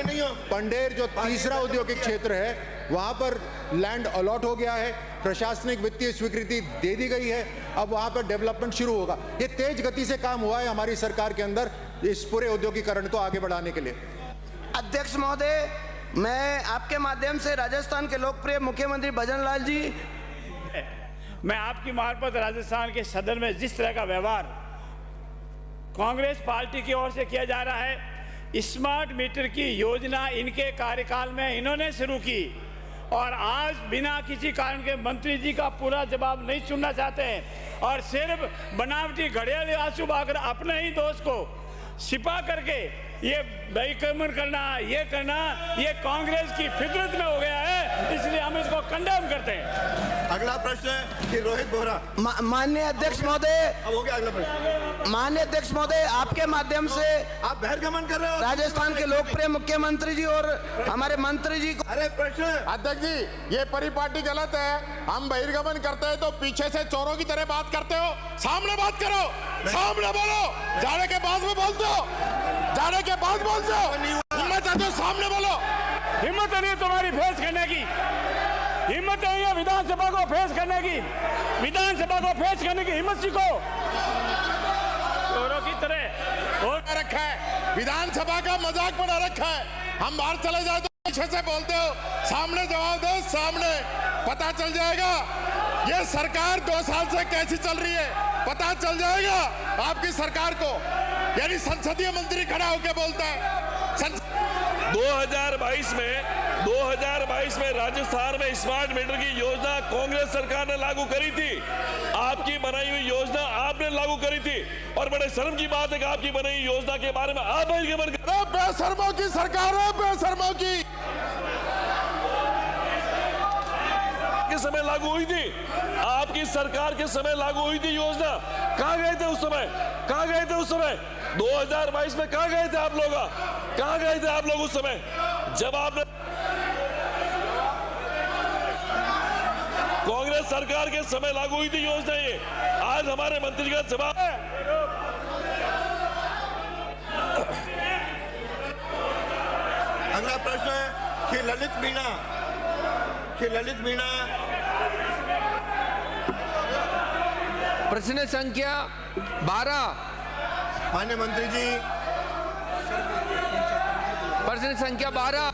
पंडेर जो तीसरा औद्योगिक क्षेत्र है, वहां पर लैंड अलॉट हो गया है, प्रशासनिक वित्तीय स्वीकृति दे दी गई है, अब वहां पर डेवलपमेंट शुरू होगा। ये तेज गति से काम हुआ है हमारी सरकार के अंदर इस पूरे औद्योगिकरण को आगे बढ़ाने के लिए। अध्यक्ष महोदय, मैं आपके माध्यम से राजस्थान के लोकप्रिय मुख्यमंत्री भजन लाल जी, मैं आपकी मार्फत राजस्थान के सदन में जिस तरह का व्यवहार कांग्रेस पार्टी की ओर से किया जा रहा है, स्मार्ट मीटर की योजना इनके कार्यकाल में इन्होंने शुरू की और आज बिना किसी कारण के मंत्री जी का पूरा जवाब नहीं सुनना चाहते हैं और सिर्फ बनावटी घड़ियाली आंसू बहाकर अपने ही दोस्त को छिपा करके ये बेईमानी करना, ये कांग्रेस की फितरत में हो गया है। इसलिए हम इसको कंडेम करते हैं। अगला प्रश्न है कि रोहित बोहरा। माननीय अध्यक्ष महोदय, अब हो गया अगला प्रश्न। माननीय अध्यक्ष महोदय, आपके माध्यम से आप बहिर्गमन कर रहे हो राजस्थान के लोकप्रिय मुख्यमंत्री जी और हमारे मंत्री जी को। अरे प्रश्न अध्यक्ष जी, ये परिपाटी गलत है। हम बहिर्गमन करते हैं तो पीछे से चोरों की तरह बात करते हो। सामने बात करो, सामने बोलो। जाने के बाद में बोलते हो, जाने के बाद बोलते हो। हिम्मत है तो सामने बोलो। हिम्मत नहीं है तुम्हारी फेस करने की, हिम्मत नहीं है विधानसभा को फेस करने की, विधानसभा को फेस करने की हिम्मत सीखो। चोरों की तरह और रखा है, विधानसभा का मजाक बना रखा है। हम बाहर चले जाए तो पीछे से बोलते हो, सामने जवाब दो, सामने पता चल जाएगा ये सरकार 2 साल से कैसी चल रही है। पता चल जाएगा आपकी सरकार को। यानी संसदीय मंत्री खड़ा होकर बोलता है 2022 में राजस्थान में स्मार्ट मीटर की योजना कांग्रेस सरकार ने लागू करी थी। आपकी बनाई हुई योजना आपने लागू करी थी और बड़े शर्म की बात है कि आपकी बनाई हुई योजना के बारे में आप बहिर्गमन कर रहे हो। बेशर्मों की सरकार है, बेशर्मों की। के समय लागू हुई थी, आपकी सरकार के समय लागू हुई थी योजना। कहां गए थे उस समय, कहां गए थे उस समय 2022 में? कहां गए थे आप लोग, कहां गए थे आप लोग उस समय जब आपने कांग्रेस सरकार के समय लागू हुई थी योजना? ये आज हमारे मंत्री का जवाब है। अगला प्रश्न है कि ललित मीणा। प्रश्न संख्या 12। माननीय मंत्री जी, प्रश्न संख्या 12।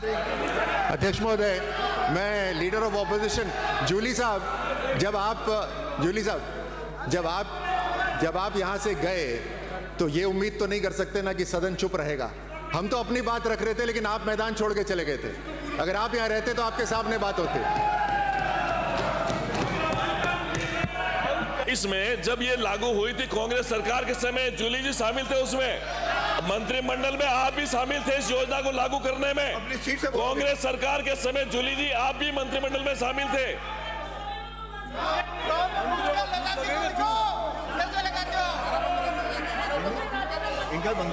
अध्यक्ष महोदय, मैं लीडर ऑफ ऑपोजिशन जूली साहब, जब आप यहाँ से गए तो ये उम्मीद तो नहीं कर सकते ना कि सदन चुप रहेगा। हम तो अपनी बात रख रहे थे, लेकिन आप मैदान छोड़ के चले गए थे। अगर आप यहाँ रहते तो आपके सामने बात होती। इसमें जब ये लागू हुई थी कांग्रेस सरकार के समय, जूली जी शामिल थे उसमें, मंत्रिमंडल में आप भी शामिल थे इस योजना को लागू करने में। कांग्रेस सरकार के समय जूली जी आप भी मंत्रिमंडल में शामिल थे। इनका बंद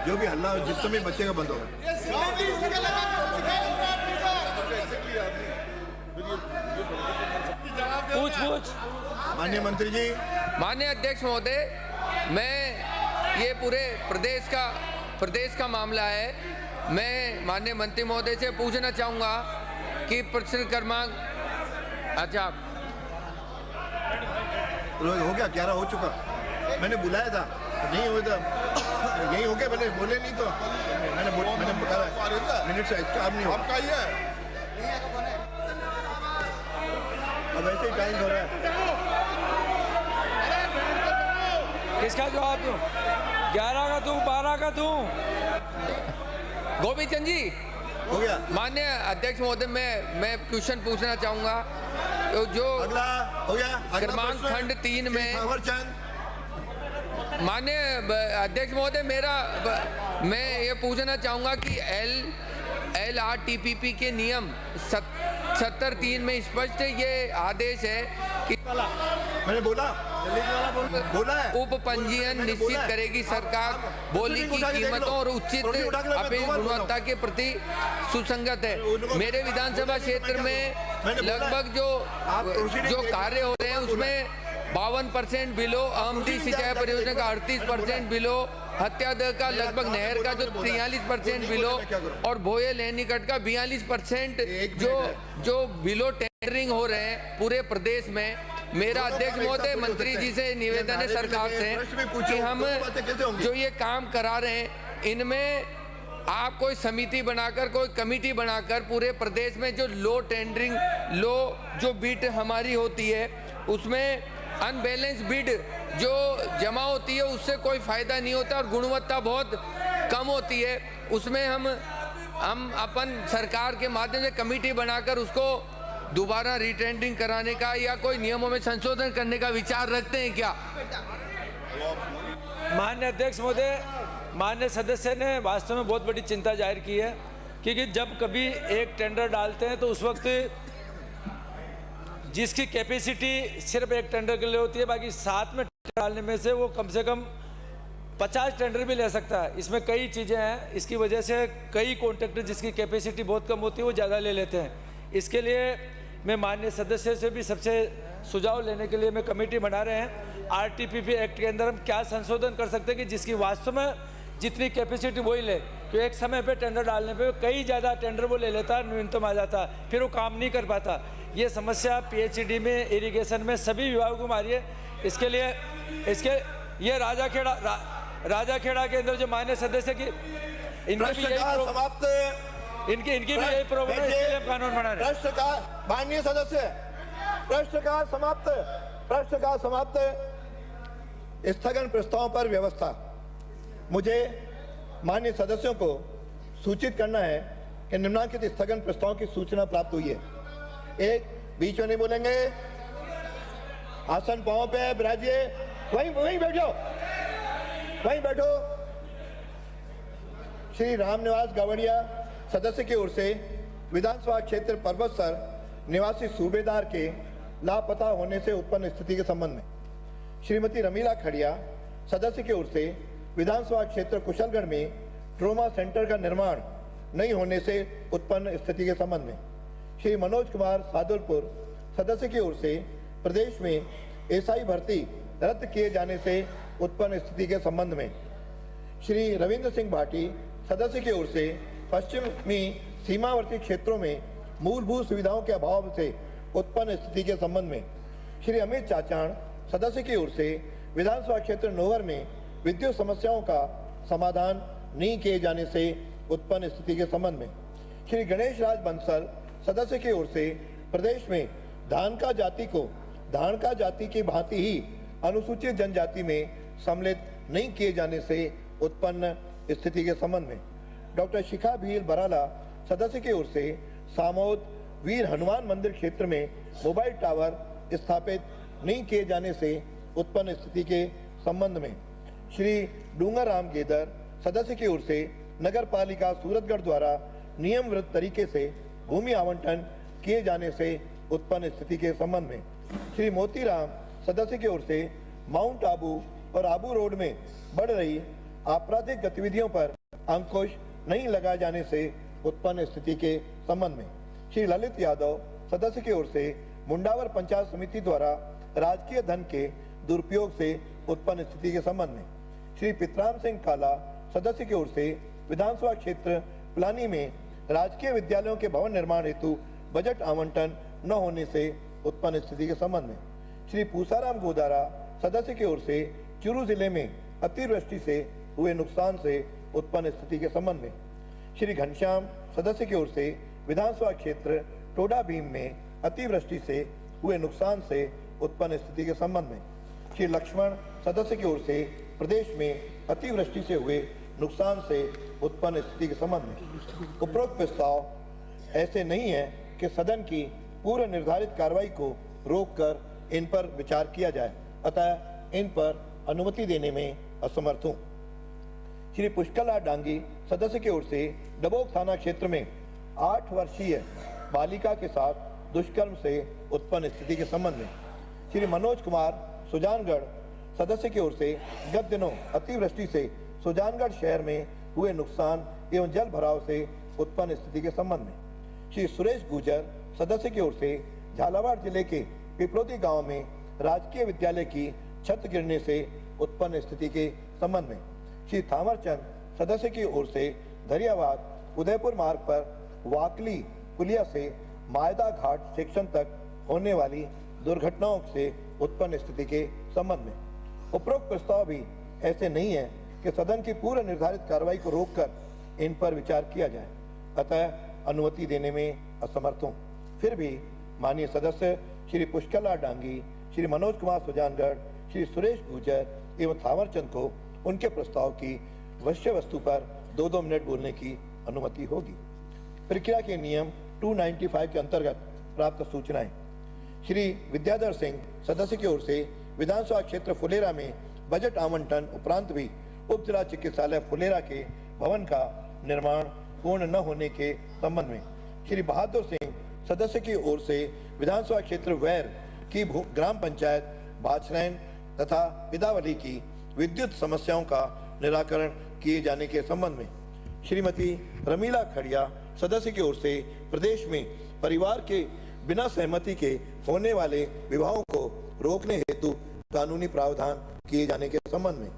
जो भी हल्ला जिस समय बचेगा बंद होगा। पूछ। माननीय मंत्री जी। माननीय अध्यक्ष महोदय, मैं ये पूरे प्रदेश का मामला है। मैं माननीय मंत्री महोदय से पूछना चाहूँगा कि प्रश्न क्रमांक, अच्छा हो गया, 11 हो चुका। मैंने बुलाया था, नहीं हुआ था, यही हो गया। मैंने बोले नहीं तो मैंने बताया मिनट से अब नहीं होगा। अब ऐसे ही टाइम हो रहा है। किसका जवाब दूं? 11 का दूं, 12 का दूं? गोपी चंद जी, हो गया। माननीय अध्यक्ष महोदय, मैं क्वेश्चन पूछना चाहूंगा। तो जो अगला हो गया क्रमांक खंड 3 में, माननीय अध्यक्ष महोदय, मैं ये पूछना चाहूंगा कि LRTPP के नियम 70(3) में स्पष्ट ये आदेश है कि मैंने बोला है, उप पंजीयन निश्चित करेगी सरकार। बोली की कीमतों और उचित अपेक्षित गुणवत्ता के प्रति सुसंगत है। मेरे विधानसभा क्षेत्र में लगभग जो कार्य हो रहे हैं उसमें 52% बिलो, आमदी सिंचाई परियोजना का 38% बिलो, हत्यादह का लगभग नहर का जो 43% बिलो और भोये लहनीकट का 42% जो बिलो टेंडरिंग हो रहे हैं पूरे प्रदेश में। मेरा अध्यक्ष महोदय, मंत्री जी से निवेदन है सरकार से कि हम जो ये काम करा रहे हैं इनमें आप कोई समिति बनाकर, कोई कमेटी बनाकर पूरे प्रदेश में जो जो बिड हमारी होती है उसमें अनबैलेंस बिड जो जमा होती है उससे कोई फायदा नहीं होता और गुणवत्ता बहुत कम होती है। उसमें हम अपन सरकार के माध्यम से कमेटी बनाकर उसको दोबारा रिटेंडरिंग कराने का या कोई नियमों में संशोधन करने का विचार रखते हैं क्या? माननीय अध्यक्ष महोदय, माननीय सदस्य ने वास्तव में बहुत बड़ी चिंता जाहिर की है। क्योंकि जब कभी एक टेंडर डालते हैं तो उस वक्त जिसकी कैपेसिटी सिर्फ एक टेंडर के लिए होती है, बाकी 7 में डालने में से वो कम से कम 50 टेंडर भी ले सकता है। इसमें कई चीज़ें हैं, इसकी वजह से कई कॉन्ट्रैक्टर जिसकी कैपेसिटी बहुत कम होती है वो ज़्यादा ले लेते हैं। इसके लिए मैं माननीय सदस्य से भी सबसे सुझाव लेने के लिए मैं कमेटी बना रहे हैं। आरटीपीपी एक्ट के अंदर हम क्या संशोधन कर सकते हैं कि जिसकी वास्तव में जितनी कैपेसिटी वही ले, क्योंकि एक समय पे टेंडर डालने पे कई ज़्यादा टेंडर वो ले लेता है, न्यूनतम आ जाता, फिर वो काम नहीं कर पाता। ये समस्या पीएचईडी में, इरिगेशन में सभी विभागों को मारी है। इसके लिए ये राजाखेड़ा के अंदर जो मान्य सदस्य की इनकी भी यही प्रॉब्लम है, इसके लिए हम कानून बना रहे हैं। प्रश्न का माननीय सदस्य, प्रश्न का समाप्त। स्थगन प्रस्ताव पर व्यवस्था। मुझे माननीय सदस्यों को सूचित करना है कि निम्नलिखित स्थगन प्रस्ताव की सूचना प्राप्त हुई है। एक, बीच में नहीं बोलेंगे, आसन पांव पे बिराजिए, वहीं बैठो। श्री रामनिवास गावड़िया सदस्य की ओर से विधानसभा क्षेत्र पर्वतसर निवासी सूबेदार के लापता होने से उत्पन्न स्थिति के संबंध में। श्रीमती रमीला खड़िया सदस्य की ओर से विधानसभा क्षेत्र कुशलगढ़ में ट्रोमा सेंटर का निर्माण नहीं होने से उत्पन्न स्थिति के संबंध में। श्री मनोज कुमार सादुलपुर सदस्य की ओर से प्रदेश में एसआई भर्ती रद्द किए जाने से उत्पन्न स्थिति के संबंध में। श्री रविंद्र सिंह भाटी सदस्य की ओर से पश्चिमी सीमावर्ती क्षेत्रों में मूलभूत सुविधाओं के अभाव से उत्पन्न स्थिति के संबंध में। श्री अमित चाचाण सदस्य की ओर से विधानसभा क्षेत्र नोहर में विद्युत समस्याओं का समाधान नहीं किए जाने से उत्पन्न स्थिति के संबंध में। श्री गणेश राज बंसल सदस्य की ओर से प्रदेश में धानका जाति की भांति ही अनुसूचित जनजाति में सम्मिलित नहीं किए जाने से उत्पन्न स्थिति के संबंध में। डॉक्टर शिखा भील बराला सदस्य की ओर से सामोद वीर हनुमान मंदिर क्षेत्र में मोबाइल टावर स्थापित नहीं किए जाने से उत्पन्न स्थिति के संबंध में। श्री डूंगर राम गेदर सदस्य की ओर से नगर पालिका सूरतगढ़ द्वारा नियम विरुद्ध तरीके से भूमि आवंटन किए जाने से उत्पन्न स्थिति के संबंध में। श्री मोतीराम सदस्य की ओर से माउंट आबू और आबू रोड में बढ़ रही आपराधिक गतिविधियों पर अंकुश नहीं लगाए जाने से उत्पन्न स्थिति के संबंध में। श्री ललित यादव सदस्य की ओर से मुंडावर पंचायत समिति द्वारा राजकीय धन के दुरुपयोग से उत्पन्न स्थिति के संबंध में। श्री पितराम सिंह काला सदस्य की ओर से विधानसभा क्षेत्र पिलानी में राजकीय विद्यालयों के भवन निर्माण हेतु बजट आवंटन न होने से उत्पन्न स्थिति के संबंध में। श्री पूसाराम गोदारा सदस्य की ओर से चूरू जिले में अतिवृष्टि से हुए नुकसान से उत्पन्न स्थिति के संबंध में। श्री घनश्याम सदस्य की ओर से विधानसभा क्षेत्र टोडा भीम में अतिवृष्टि से हुए नुकसान से उत्पन्न स्थिति के संबंध में। श्री लक्ष्मण सदस्य की ओर से प्रदेश में अतिवृष्टि से हुए नुकसान से उत्पन्न स्थिति के संबंध में। उपरोक्त प्रस्ताव ऐसे नहीं है कि सदन की पूर्व निर्धारित कार्रवाई को रोककर इन पर विचार किया जाए, अतः इन पर अनुमति देने में असमर्थ हूँ। श्री पुष्कला डांगी सदस्य की ओर से डबोक थाना क्षेत्र में 8 वर्षीय बालिका के साथ दुष्कर्म से उत्पन्न स्थिति के संबंध में। श्री मनोज कुमार सुजानगढ़ सदस्य की ओर से गत दिनों अतिवृष्टि से सुजानगढ़ शहर में हुए नुकसान एवं जल भराव से उत्पन्न स्थिति के संबंध में। श्री सुरेश गुर्जर सदस्य की ओर से झालावाड़ जिले के पिपलोदी गांव में राजकीय विद्यालय की छत गिरने से उत्पन्न स्थिति के संबंध में। श्री थावरचंद सदस्य की ओर से धरियावाद उदयपुर मार्ग पर वाकली पुलिया से मायदा घाट सेक्शन तक होने वाली दुर्घटनाओं से उत्पन्न स्थिति के संबंध में। उपरोक्त प्रस्ताव भी ऐसे नहीं है कि सदन की पूर्व निर्धारित कार्रवाई को रोककर इन पर विचार किया जाए, अतः अनुमति देने में असमर्थ हूँ। फिर भी माननीय सदस्य श्री पुष्कला डांगी, श्री मनोज कुमार सुजानगढ़, श्री सुरेश गुर्जर एवं थावरचंद को उनके प्रस्ताव की विषय वस्तु पर 2-2 मिनट बोलने की अनुमति होगी। प्रक्रिया के नियम 295 के अंतर्गत प्राप्त सूचनाएं। श्री विद्याधर सिंह सदस्य की ओर से विधानसभा क्षेत्र फुलेरा में बजट आवंटन उपरांत भी उप जिला चिकित्सालय फुलेरा के भवन का निर्माण पूर्ण न होने के संबंध में श्री बहादुर सिंह सदस्य की ओर से विधानसभा क्षेत्र वैर की ग्राम पंचायत बाछरैन तथा पिदावली की विद्युत समस्याओं का निराकरण किए जाने के संबंध में श्रीमती रमीला खड़िया सदस्य की ओर से प्रदेश में परिवार के बिना सहमति के होने वाले विवाहों को रोकने हेतु कानूनी प्रावधान किए जाने के संबंध में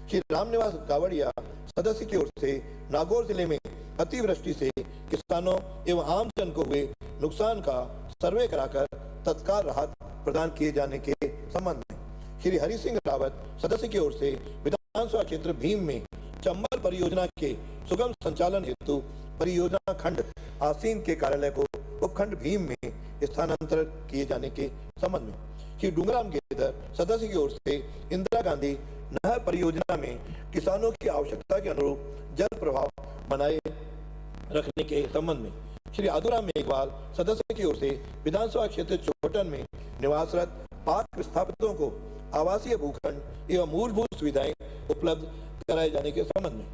श्री रामनिवास कावड़िया सदस्य की ओर से नागौर जिले में अतिवृष्टि से किसानों एवं आमजन को हुए नुकसान का सर्वे कराकर तत्काल राहत प्रदान किए जाने के संबंध में श्री हरि सिंह रावत सदस्य की ओर से विधानसभा क्षेत्र भीम में चंबल परियोजना के सुगम संचालन हेतु परियोजना खंड आसीन के कार्यालय को उपखंड भीम में स्थानांतरित किए जाने के संबंध में श्री डूंगराम गेदर सदस्य की ओर से इंदिरा गांधी नहर परियोजना में किसानों की आवश्यकता के अनुरूप जल प्रवाह बनाए रखने के संबंध में श्री आदुराम मेघवाल सदस्य की ओर से विधानसभा क्षेत्र चौटन में निवासरत पाक विस्थापितों को आवासीय भूखंड एवं मूलभूत सुविधाएं उपलब्ध कराए जाने के संबंध में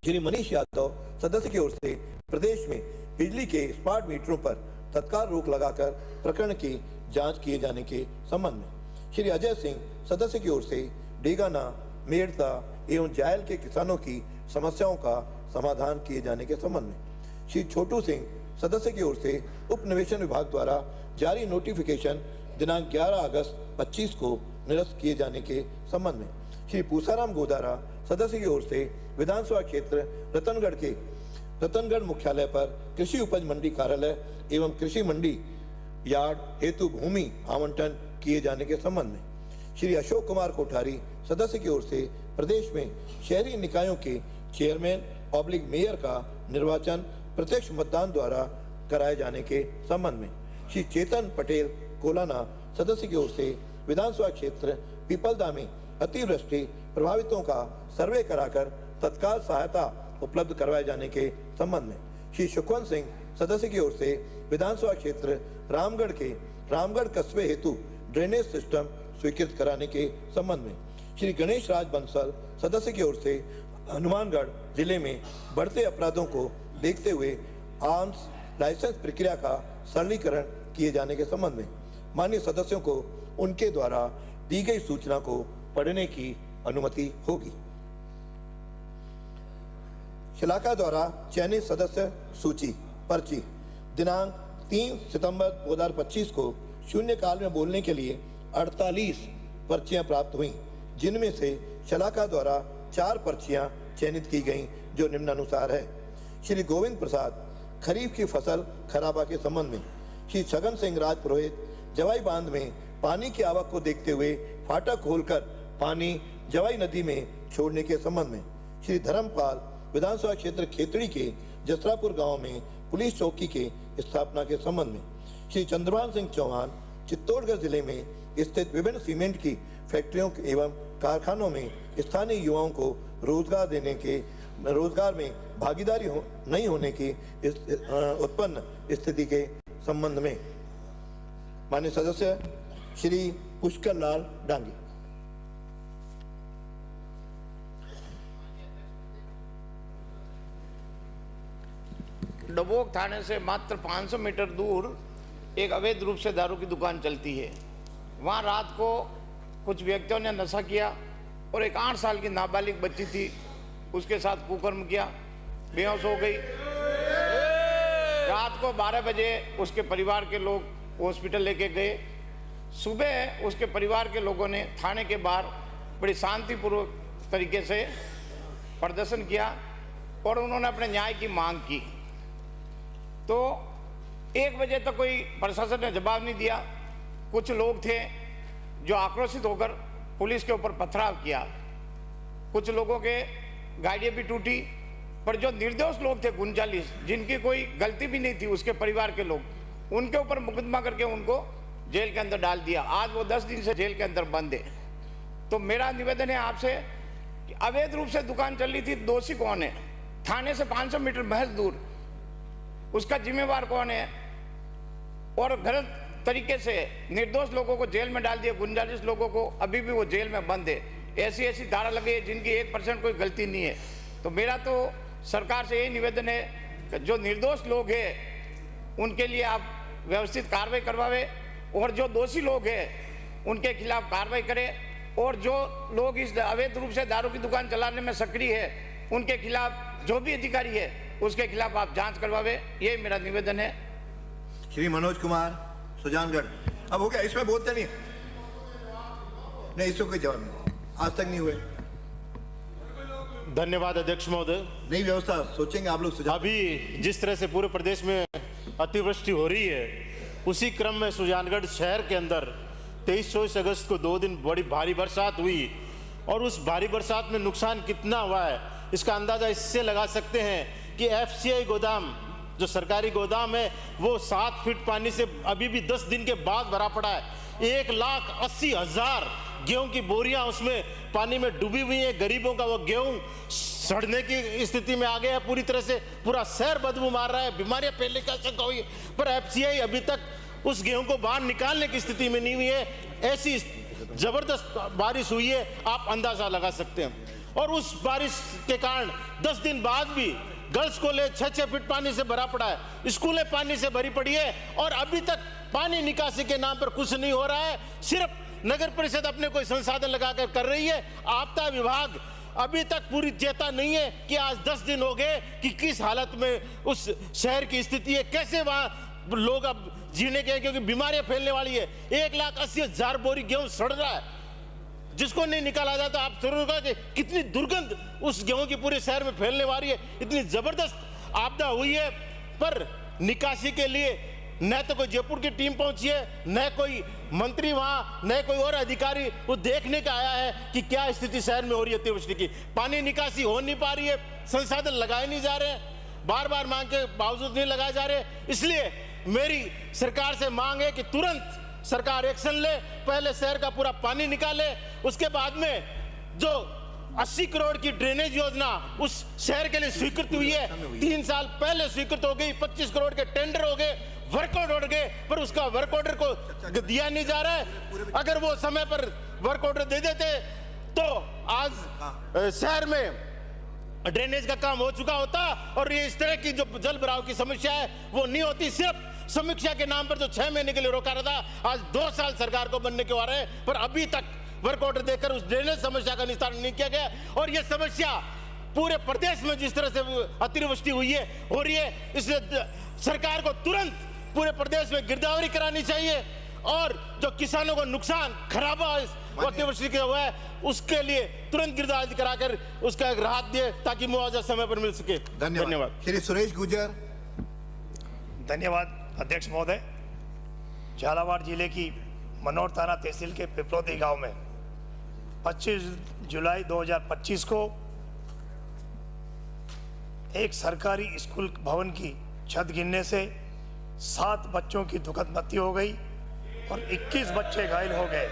श्री मनीष यादव सदस्य की ओर से प्रदेश में बिजली के स्मार्ट मीटरों पर तत्काल रोक लगाकर प्रकरण की जांच किए जाने के संबंध में श्री अजय सिंह सदस्य की ओर से डेगाना मेड़ता एवं जायल के किसानों की समस्याओं का समाधान किए जाने के संबंध में श्री छोटू सिंह सदस्य की ओर से उप निवेशन विभाग द्वारा जारी नोटिफिकेशन दिनांक 11 अगस्त 25 को निरस्त किए जाने के संबंध में श्री पूसाराम गोदारा सदस्य की ओर से विधानसभा क्षेत्र रतनगढ़ मुख्यालय पर कृषि उपज मंडी कार्यालय एवं कृषि मंडी यार्ड हेतु भूमि आवंटन किए जाने के संबंध में श्री अशोक कुमार कोठारी सदस्य की ओर से प्रदेश में शहरी निकायों के चेयरमैन ऑब्लिक मेयर का निर्वाचन प्रत्यक्ष मतदान द्वारा कराए जाने के संबंध में श्री चेतन पटेल कोलाना सदस्य की ओर से विधानसभा क्षेत्र पीपलदा में अतिवृष्टि प्रभावितों का सर्वे कराकर तत्काल सहायता उपलब्ध करवाए जाने के संबंध में श्री सुखवंत सिंह सदस्य की ओर से विधानसभा क्षेत्र रामगढ़ कस्बे हेतु ड्रेनेज सिस्टम स्वीकृत कराने के संबंध में श्री गणेश राज बंसल सदस्य की ओर से हनुमानगढ़ जिले में बढ़ते अपराधों को देखते हुए आर्म्स लाइसेंस प्रक्रिया का सरलीकरण किए जाने के संबंध में माननीय सदस्यों को उनके द्वारा दी गई सूचना को पढ़ने की अनुमति होगी। शलाका द्वारा चयनित सदस्य सूची पर्ची दिनांक 3 सितंबर 2025 को शून्यकाल में बोलने के लिए 48 पर्चियां प्राप्त हुई, जिनमें से शलाका द्वारा 4 पर्चियां चयनित की गईं, जो निम्नानुसार है। श्री गोविंद प्रसाद खरीफ की फसल खराबा के संबंध में श्री छगन सिंह राजपुरोहित जवाई बांध में पानी की आवक को देखते हुए फाटक खोलकर पानी जवाई नदी में छोड़ने के संबंध में श्री धर्मपाल विधानसभा क्षेत्र खेतड़ी के जसरापुर गांव में पुलिस चौकी के स्थापना के संबंध में श्री चंद्रभान सिंह चौहान चित्तौड़गढ़ जिले में स्थित विभिन्न सीमेंट की फैक्ट्रियों एवं कारखानों में स्थानीय युवाओं को रोजगार में भागीदारी नहीं होने की उत्पन्न स्थिति के संबंध में माननीय सदस्य श्री पुष्कर लाल डांगी। डबोक थाने से मात्र 500 मीटर दूर एक अवैध रूप से दारू की दुकान चलती है। वहाँ रात को कुछ व्यक्तियों ने नशा किया और एक 8 साल की नाबालिग बच्ची थी, उसके साथ कुकर्म किया, बेहोश हो गई। रात को 12 बजे उसके परिवार के लोग हॉस्पिटल लेके गए। सुबह उसके परिवार के लोगों ने थाने के बाहर बड़ी शांतिपूर्वक तरीके से प्रदर्शन किया और उन्होंने अपने न्याय की मांग की। तो 1 बजे तक कोई प्रशासन ने जवाब नहीं दिया। कुछ लोग थे जो आक्रोशित होकर पुलिस के ऊपर पथराव किया। कुछ लोगों के गाड़ियाँ भी टूटी, पर जो निर्दोष लोग थे 39, जिनकी कोई गलती भी नहीं थी, उसके परिवार के लोग, उनके ऊपर मुकदमा करके उनको जेल के अंदर डाल दिया। आज वो 10 दिन से जेल के अंदर बंद है। तो मेरा निवेदन है आपसे कि अवैध रूप से दुकान चल रही थी, दोषी कौन है? थाने से 500 मीटर महज दूर उसका जिम्मेवार कौन है? और गलत तरीके से निर्दोष लोगों को जेल में डाल दिया, 39 लोगों को अभी भी वो जेल में बंद है। ऐसी धारा लगी है जिनकी 1% कोई गलती नहीं है। तो मेरा तो सरकार से यही निवेदन है जो निर्दोष लोग हैं उनके लिए आप व्यवस्थित कार्रवाई करवावे और जो दोषी लोग हैं उनके खिलाफ कार्रवाई करें और जो लोग इस अवैध रूप से दारू की दुकान चलाने में सक्रिय है उनके खिलाफ जो भी अधिकारी है उसके खिलाफ आप जांच करवावे, ये मेरा निवेदन है। श्री मनोज कुमार सुजानगढ़। अब हो गया, इसमें बोलते नहीं, इसको कोई जवाब नहीं, आज तक नहीं हुए। धन्यवाद अध्यक्ष महोदय। नई व्यवस्था सोचेंगे आप लोग। अभी जिस तरह से पूरे प्रदेश में अतिवृष्टि हो रही है उसी क्रम में सुजानगढ़ शहर के अंदर 23-24 अगस्त को 2 दिन बड़ी भारी बरसात हुई और उस भारी बरसात में नुकसान कितना हुआ है इसका अंदाजा इससे लगा सकते हैं कि FCI गोदाम जो सरकारी गोदाम है वो 7 फीट पानी से अभी भी 10 दिन के बाद भरा पड़ा है। 1,80,000 गेहूं की बोरियां उसमें पानी में डूबी हुई है। गरीबों का वो गेहूं सड़ने की स्थिति में आ गया है, पूरी तरह से पूरा शहर बदबू मार रहा है, बीमारियां फैलने की आशंका हुई है, पर FCI अभी तक उस गेहूं को बाहर निकालने की स्थिति में नहीं हुई है। ऐसी जबरदस्त बारिश हुई है, आप अंदाजा लगा सकते हैं। और उस बारिश के कारण 10 दिन बाद भी गर्ल्स कॉलेज 6-6 फीट पानी से भरा पड़ा है, स्कूलें पानी से भरी पड़ी है और अभी तक पानी निकासी के नाम पर कुछ नहीं हो रहा है। सिर्फ नगर परिषद अपने कोई संसाधन लगाकर कर रही है। आपदा विभाग अभी तक पूरी चेता नहीं है कि आज 10 दिन हो गए कि किस हालत में उस शहर की स्थिति है, कैसे वहां लोग अब जीने के, क्योंकि बीमारियां फैलने वाली है। 1,80,000 बोरी गेहूं सड़ रहा है जिसको नहीं निकाला जाता। आप जरूर होगा कि कितनी दुर्गंध उस गेहूं की पूरे शहर में फैलने वाली है। इतनी जबरदस्त आपदा हुई है, पर निकासी के लिए न तो कोई जयपुर की टीम पहुंची है, न कोई मंत्री वहां, न कोई और अधिकारी वो देखने का आया है कि क्या स्थिति शहर में हो रही है अतिवृष्टि की। पानी निकासी हो नहीं पा रही है, संसाधन लगाए नहीं जा रहे, बार बार मांग के बावजूद नहीं लगाए जा रहे। इसलिए मेरी सरकार से मांग है कि तुरंत सरकार एक्शन ले, पहले शहर का पूरा पानी निकाले, उसके बाद में जो 80 करोड़ की ड्रेनेज योजना उस शहर के लिए स्वीकृत हुई है, 3 साल पहले स्वीकृत हो गई, 25 करोड़ के टेंडर हो गए, वर्क ऑर्डर हो गए, पर उसका वर्क ऑर्डर को दिया नहीं जा रहा है। अगर वो समय पर वर्क ऑर्डर दे देते तो आज शहर में ड्रेनेज का काम हो चुका होता और ये इस तरह की जो जल भराव की समस्या है वो नहीं होती। सिर्फ समीक्षा के नाम पर जो 6 महीने के लिए रोका रहा था, आज 2 साल सरकार को बनने के आ रहे हैं, पर अभी तक वर्क ऑर्डर देकर उस ड्रेनेज समस्या का निस्तारण नहीं किया गया। और ये समस्या पूरे प्रदेश में जिस तरह से अतिवृष्टि हुई है, हो रही है, इसलिए सरकार को तुरंत पूरे प्रदेश में गिरदावरी करानी चाहिए और जो किसानों को नुकसान खराबा अतिवृष्टि के हुआ है उसके लिए तुरंत गिरदावरी कराकर उसका एक राहत दे ताकि मुआवजा समय पर मिल सके। धन्यवाद। श्री सुरेश गुर्जर। धन्यवाद अध्यक्ष महोदय। झालावाड़ जिले की मनोर थाना तहसील के पिपलौदी गांव में 25 जुलाई 2025 को एक सरकारी स्कूल भवन की छत गिरने से 7 बच्चों की दुखद मृत्यु हो गई और 21 बच्चे घायल हो गए।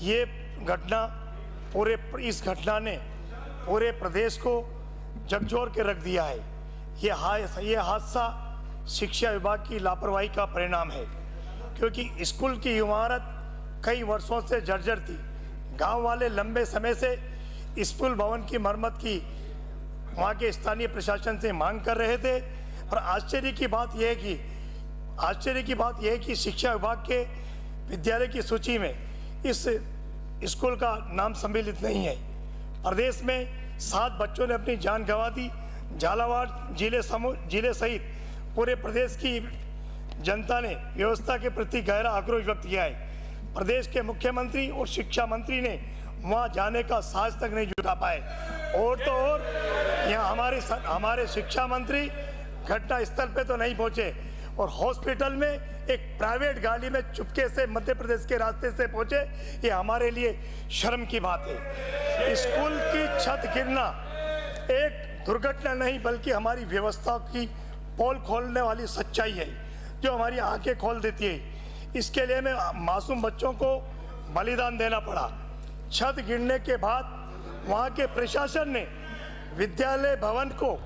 ये घटना इस घटना ने पूरे प्रदेश को झकझोर के रख दिया है। ये हादसा शिक्षा विभाग की लापरवाही का परिणाम है, क्योंकि स्कूल की इमारत कई वर्षों से जर्जर थी। गांव वाले लंबे समय से स्कूल भवन की मरम्मत की वहां के स्थानीय प्रशासन से मांग कर रहे थे। और आश्चर्य की बात यह है कि शिक्षा विभाग के विद्यालय की सूची में इस स्कूल का नाम सम्मिलित नहीं है। प्रदेश में 7 बच्चों ने अपनी जान गंवा दी। झालावाड़ जिले सहित पूरे प्रदेश की जनता ने व्यवस्था के प्रति गहरा आक्रोश व्यक्त किया है। प्रदेश के मुख्यमंत्री और शिक्षा मंत्री ने वहां जाने का साहस तक नहीं जुटा पाए। और तो और यहाँ हमारे शिक्षा मंत्री घटना स्थल पे तो नहीं पहुंचे और हॉस्पिटल में एक प्राइवेट गाड़ी में चुपके से मध्य प्रदेश के रास्ते से पहुंचे। ये हमारे लिए शर्म की बात है। स्कूल की छत गिरना एक दुर्घटना नहीं बल्कि हमारी व्यवस्था की पोल खोलने वाली सच्चाई है जो हमारी आंखें खोल देती है। इसके लिए में मासूम बच्चों को बलिदान देना पड़ा। छत गिरने के बाद वहां के प्रशासन ने विद्यालय भवन को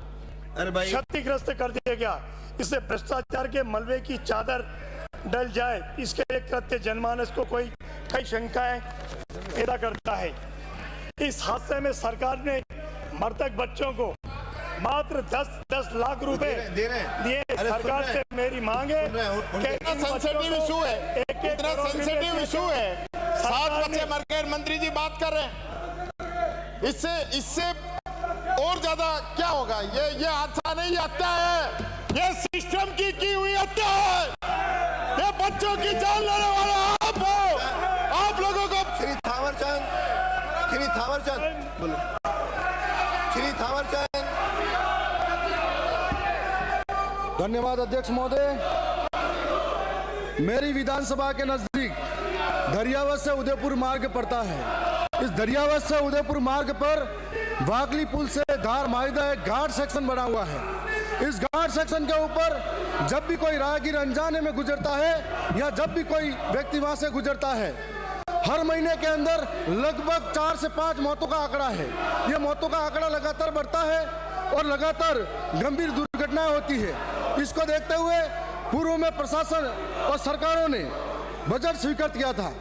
क्षतिग्रस्त कर दिया गया। इससे भ्रष्टाचार के मलबे की चादर डल जाए, इसके लिए कृत्य जनमानस को कई शंकाएं पैदा करता है। इस हादसे में सरकार ने मृतक बच्चों को मात्र 10 लाख रुपए दिए। सरकार से मेरी मांग है कि इतना सेंसिटिव इशू है, इतना सेंसिटिव इशू है, 7 बच्चे मर गए, मंत्री जी बात कर रहे हैं। इससे और ज्यादा क्या होगा? ये हादसा नहीं, हत्या है, ये सिस्टम की हुई हत्या है, ये बच्चों की जान लेने वाला आप हो। आप लोगों को श्री थावरचंद बोलो, श्री थावरचंद। धन्यवाद अध्यक्ष महोदय। मेरी विधानसभा के नजदीक दरियावत से उदयपुर मार्ग पड़ता है। इस दरियावत से उदयपुर मार्ग पर वाकली पुल से धार माहिदा एक घाट सेक्शन बना हुआ है। इस घाट सेक्शन के ऊपर जब भी कोई राहगीर अनजाने में गुजरता है या जब भी कोई व्यक्ति वहां से गुजरता है, हर महीने के अंदर लगभग 4 से 5 मौतों का आंकड़ा है। ये मौतों का आंकड़ा लगातार बढ़ता है और लगातार गंभीर दुर्घटनाएं होती है। इसको देखते हुए पूर्व में प्रशासन और सरकारों ने बजट स्वीकृत किया था।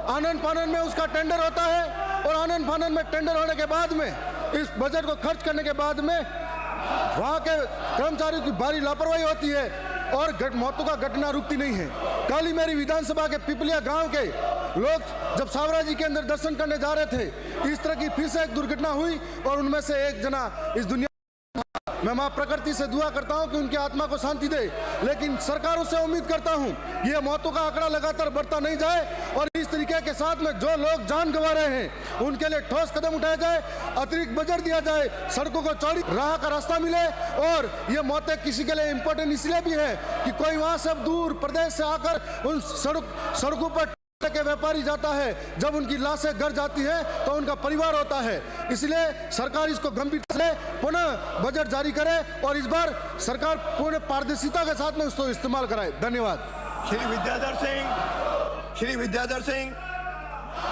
आनन फानन में उसका टेंडर होता है और आनन फानन में टेंडर होने के बाद में इस बजट को खर्च करने के बाद में वहाँ के कर्मचारियों की भारी लापरवाही होती है और मौतों का घटना रुकती नहीं है। कल ही मेरी विधानसभा के पिपलिया गांव के लोग जब सावरा जी के अंदर दर्शन करने जा रहे थे, इस तरह की फिर से एक दुर्घटना हुई और उनमें से एक जना इस दुनिया। मैं मां प्रकृति से दुआ करता हूं कि उनकी आत्मा को शांति दे, लेकिन सरकारों से उम्मीद करता हूं ये मौतों का आंकड़ा लगातार बढ़ता नहीं जाए और इस तरीके के साथ में जो लोग जान गंवा रहे हैं उनके लिए ठोस कदम उठाया जाए, अतिरिक्त बजट दिया जाए, सड़कों को चौड़ी राह का रास्ता मिले। और ये मौतें किसी के लिए इम्पोर्टेंट इसलिए भी है कि कोई वहां से दूर प्रदेश से आकर उन सड़कों पर के व्यापारी जाता है, जब उनकी लाशें घर जाती है तो उनका परिवार होता है। इसलिए सरकार इसको गंभीरता से पुनः बजट जारी करे और इस बार सरकार पूर्ण पारदर्शिता के साथ में उसको इस्तेमाल कराए। धन्यवाद। श्री विद्याधर सिंह,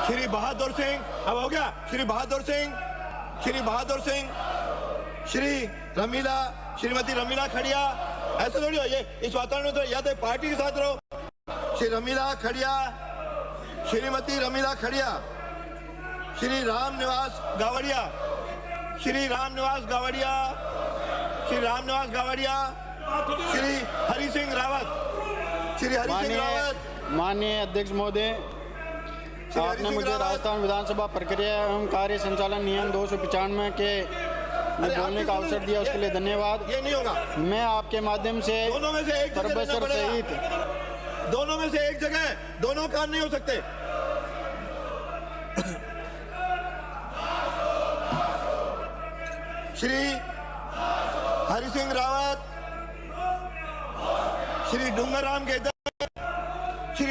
श्री बहादुर सिंह, अब हो गया। श्री बहादुर सिंह, श्री रमीला, श्रीमती रमीला खड़िया। ऐसे थोड़ी हो ये, इस वातावरण में तो या तो पार्टी के साथ रहो। श्री रमीला खड़िया, श्रीमती रमीला खड़िया, श्री रामनिवास गावड़िया, श्री रामनिवास गावड़िया, श्री हरि सिंह रावत, माननीय अध्यक्ष महोदय, आपने मुझे राजस्थान विधानसभा प्रक्रिया एवं कार्य संचालन नियम 295 के बोलने का अवसर दिया, उसके लिए धन्यवाद। ये नहीं होगा। मैं आपके माध्यम से प्रोफेसर सहित दोनों में से एक जगह दोनों काम नहीं हो सकते। श्री हरि सिंह रावत, श्री डूंगरराम गेदर, श्री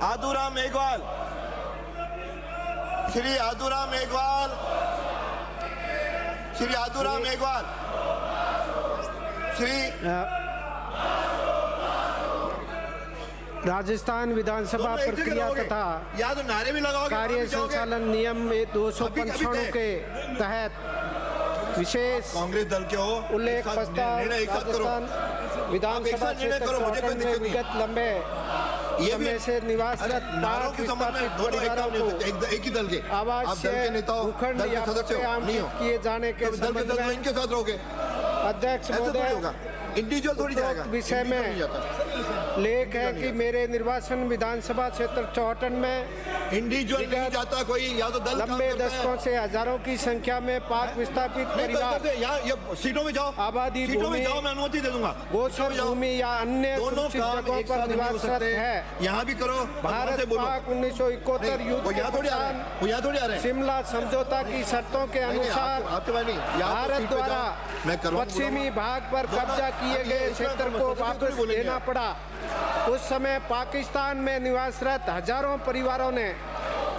आदूराम मेघवाल, राजस्थान विधानसभा प्रक्रिया तथा नारे भी कार्य संचालन नियम 295 के तहत विशेष कांग्रेस दल के हो उल्लेख प्रस्ताव राजस्थान विधानसभा क्षेत्र में विगत लंबे समय से निवासरत परिवारों को एक ही दल के आवास भूखंड या किए जाने के संबंध में इनके साथ रहोगे। अध्यक्ष महोदय, इंडिविजुअल थोड़ी जाएगा। विषय में लेख है कि मेरे निर्वाचन विधानसभा क्षेत्र 64 में इंडिविजुअल नहीं जाता कोई, या तो दल लंबे दशकों से हजारों की संख्या में पाक विस्थापित परिवार सीटों में जाओ, आबादी भूमि मैं अनुमति दे दूंगा। गोचर भूमि या अन्य सुरक्षित जगहों पर निवासरत है। यहाँ भी करो। भारत पाक 1971 युद्ध के शिमला समझौता की शर्तों के अनुसार भारत द्वारा पश्चिमी भाग पर कब्जा किए गए क्षेत्र को वापस लेना पड़ा। उस समय पाकिस्तान में निवासरत हजारों परिवारों ने